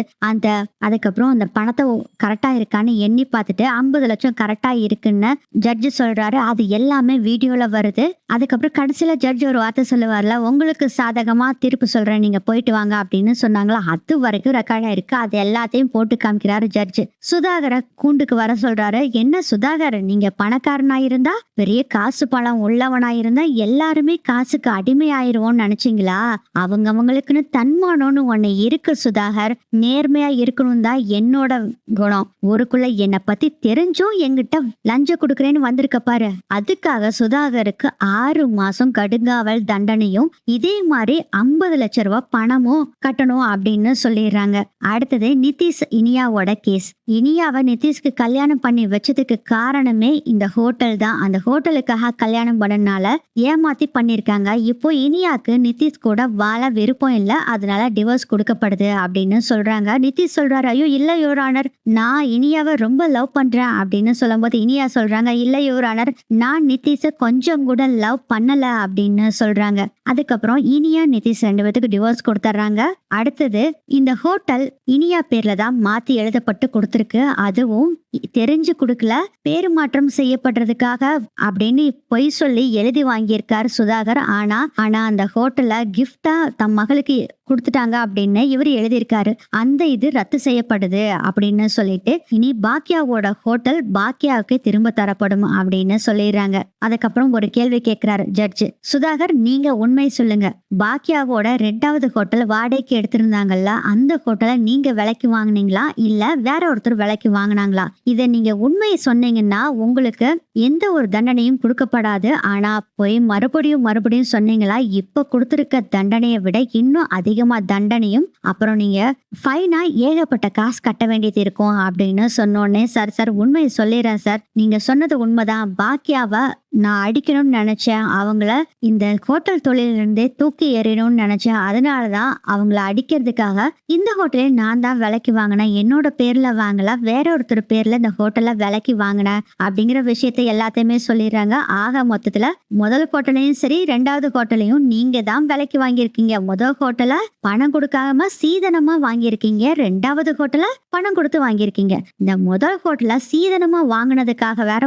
அதுக்கப்புறம் அந்த பணத்தை கரெக்டா இருக்கான்னு எண்ணி பார்த்துட்டு 50 லட்சம் கரெக்டா இருக்குன்னு ஜட்ஜு சொல்றாரு. அது எல்லாமே வீடியோல வருது. அதுக்கப்புறம் கடைசியில ஜட்ஜ் ஒரு வார்த்தை சொல்லுவார்ல, உங்களுக்கு சாதகமா தீர்ப்பு சொல்றேன், நீங்க போயிட்டு வாங்க அப்படின்னு சொன்னாங்களா, அது வரைக்கும் ரெக்கார்டா இருக்கு. அது எல்லாத்தையும் போட்டு காமிக்கிறாரு ஜட்ஜு. சுதாகரை கூண்டுக்கு வர சொல்றாரு. என்ன சுதாகர், நீங்க பணக்காரனா இருந்தா, பெரிய காசு பணம் உள்ளவனா இருந்தா எல்லாருமே காசுக்கு அடிமையாயிருவோம்னு நினைச்சீங்களா? அவங்களுக்குன்னு தன்மானம்னு ஒண்ணு இருக்கு சுதாகர், நேர்மையா இருக்கணும் தான் என்னோட குணம். ஊருக்குள்ள என்னை பத்தி தெரிஞ்சும் என்கிட்ட லஞ்சம் கொடுக்குறேன்னு வந்திருக்க பாரு, அதுக்காக சுதாகருக்கு 6 மாசம் கடுங்காவல் தண்டனையும் இதே மாதிரி 50 லட்சம் ரூபாய் பணமும் கட்டணும் அப்படின்னு சொல்லிடுறாங்க. அடுத்தது நிதிஷ் இனியாவோட கேஸ். இனியாவை நிதிஷ்க்கு கல்யாணம் பண்ணி வச்சதுக்கு காரணமே இந்த ஹோட்டல் தான். அந்த ஹோட்டலுக்காக கல்யாணம் பண்ணனால ஏமாத்தி பண்ணிருக்காங்க. இப்போ இனியாக்கு நிதிஷ் கூட வாழ விருப்பம் இல்ல, அதனால டிவோர்ஸ் கொடுக்கப்படுது அப்படின்னு சொல்றாங்க. நிதிஷ் சொல்றாரு, ஐயோ இல்ல யுவர் ஆனர், நான் இனியாவை ரொம்ப லவ் பண்றேன் அப்படின்னு சொல்லும்போது இனியா சொல்றாங்க, இல்ல யுவர் ஆனர், நான் நிதிஷை கொஞ்சம் கூட லவ் பண்ணல அப்படின்னு சொல்றாங்க. அதுக்கப்புறம் இனியா நிதிஷ் 2 பேத்துக்கு டிவோர்ஸ் கொடுத்துட்றாங்க. அடுத்தது இந்த ஹோட்டல் இனியா பேர்ல தான் மாத்தி எழுதப்பட்டு கொடுத்துருக்கு. அதுவும் தெரிஞ்சு கொடுக்கல, பேரு மாற்றம் செய்யப்படுறதுக்காக அப்படின்னு பொய் சொல்லி எழுதி வாங்கியிருக்காரு சுதாகர். ஆனா அந்த ஹோட்டல்ல கிஃப்டா தம் மகளுக்கு கொடுத்துட்டாங்க அப்படின்னு இவர் எழுதியிருக்காரு. அந்த இது ரத்து செய்யப்படுது அப்படின்னு சொல்லிட்டு இனி பாக்கியாவோட ஹோட்டல் பாக்கியாவுக்கு திரும்ப தரப்படும் அப்படின்னு சொல்லிடுறாங்க. அதுக்கப்புறம் ஒரு கேள்வி கேட்கிறாரு ஜட்ஜு, சுதாகர் நீங்க உண்மை சொல்லுங்க, பாக்கியாவோட 2வது ஹோட்டல் வாடகைக்கு எடுத்திருந்தாங்கல்ல, அந்த ஹோட்டலை நீங்க விலைக்கு வாங்குனீங்களா இல்ல வேற ஒருத்தர் விலைக்கு வாங்கினாங்களா? இதை நீங்க உண்மையை சொன்னீங்கன்னா உங்களுக்கு எந்த ஒரு தண்டனையும் கொடுக்கப்படாது. ஆனா போய் மறுபடியும் சொன்னீங்களா, இப்ப கொடுத்திருக்க தண்டனையை விட இன்னும் அதிகமா தண்டனையும், அப்புறம் நீங்க ஃபைனா ஏகப்பட்ட காசு கட்ட வேண்டியது இருக்கும் அப்படின்னு சொன்னோடனே, சார் உண்மையை சொல்லிடுறேன் சார், நீங்க சொன்னது உண்மைதான், பாக்கியாவை நான் அடிக்கணும்னு நினைச்சேன், அவங்கள இந்த ஹோட்டல் தொழிலிருந்தே தூக்கி எறியணும்னு நினைச்சேன், அதனாலதான் அவங்கள அடிக்கிறதுக்காக இந்த ஹோட்டலே நான் தான் விலைக்கு வாங்கினேன், என்னோட பேர்ல வாங்கல, வேற ஒருத்தர் பேர்ல இந்த ஹோட்டல்ல விலைக்கு வாங்கினேன் அப்படிங்கிற விஷயத்தை எல்லாத்தையுமே சொல்லிடுறாங்க. ஆக மொத்தத்துல முதல் ஹோட்டலையும் சரி 2வது ஹோட்டலையும் நீங்க தான் விலைக்கு வாங்கியிருக்கீங்க. முதல் ஹோட்டல பணம் கொடுக்காம சீதனமா வாங்கியிருக்கீங்க, 2வது ஹோட்டல பணம் கொடுத்து வாங்கியிருக்கீங்க. இந்த முதல் ஹோட்டல சீதனமா வாங்கினதுக்காக வேற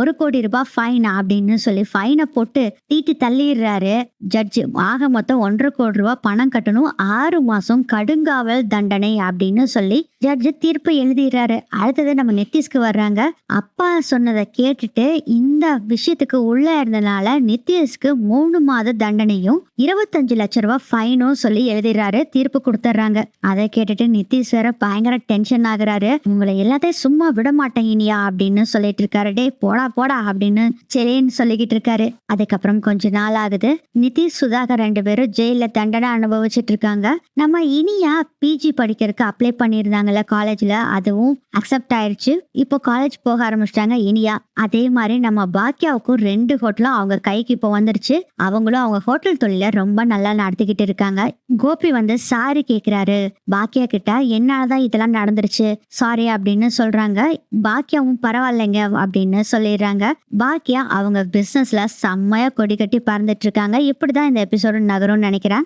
ஒரு கோடி ரூபாய் ஃபைன் அப்படின்னு சொல்லி ஃபைனை போட்டு தீட்டி தள்ளிடுறாரு ஜட்ஜு. ஆக மொத்தம் 1.5 கோடி ரூபாய் பணம் கட்டணும், 6 மாசம் கடுங்காவல் தண்டனை அப்படின்னு சொல்லி ஜட்ஜு தீர்ப்பு எழுதிடுறாரு. அடுத்தது நம்ம நிதிஷ்க்கு வர்றாங்க. அப்பா சொன்னதை கேட்டுட்டு இந்த விஷயத்துக்கு உள்ள இருந்தனால நிதிஷ்க்கு 3 மாத தண்டனையும் 25 லட்சம் ரூபாய் ஃபைனும் சொல்லி எழுதிடுறாரு, தீர்ப்பு கொடுத்துட்றாங்க. அதை கேட்டுட்டு நிதிஷ் வேற பயங்கர டென்ஷன் ஆகுறாரு. உங்களை எல்லாத்தையும் சும்மா விட மாட்டேன் இனியா அப்படின்னு சொல்லிட்டு இருக்காரு. டே போடா அப்படின்னு சரின்னு சொல்லிக்கிட்டு இருக்காரு. அதுக்கப்புறம் கொஞ்ச நாள் ஆகுது. நிதிஷ் சுதாகர் 2 பேரும் ஜெயில தண்டனை அனுபவிச்சுட்டு இருக்காங்க. நம்ம இனியா பிஜி படிக்கிறதுக்கு அப்ளை பண்ணியிருந்தாங்கல்ல காலேஜ்ல, அதுவும் அக்செப்ட் ஆயிடுச்சு. இப்போ காலேஜ் போக ஆரம்பிச்சிட்டாங்க இனியா. அதே மாதிரி நம்ம பாக்கியாவுக்கும் 2 ஹோட்டலும் அவங்க கைக்கு இப்போ வந்துருச்சு. அவங்களும் அவங்க ஹோட்டல் தொழில ரொம்ப நல்லா நடத்திக்கிட்டு இருக்காங்க. கோபி வந்து சாரி கேக்குறாரு பாக்கியா கிட்ட, என்னாலதான் இதெல்லாம் நடந்துருச்சு சாரி அப்படின்னு சொல்றாங்க. பாக்கியாவும் பரவாயில்லைங்க அப்படின்னு சொல்லிடுறாங்க. பாக்கியா அவங்க பிசினஸ்ல செம்மையா கொடி கட்டி பறந்துட்டு இருக்காங்க. இப்படிதான் இந்த எபிசோடு நகரும்னு நினைக்கிறேன்.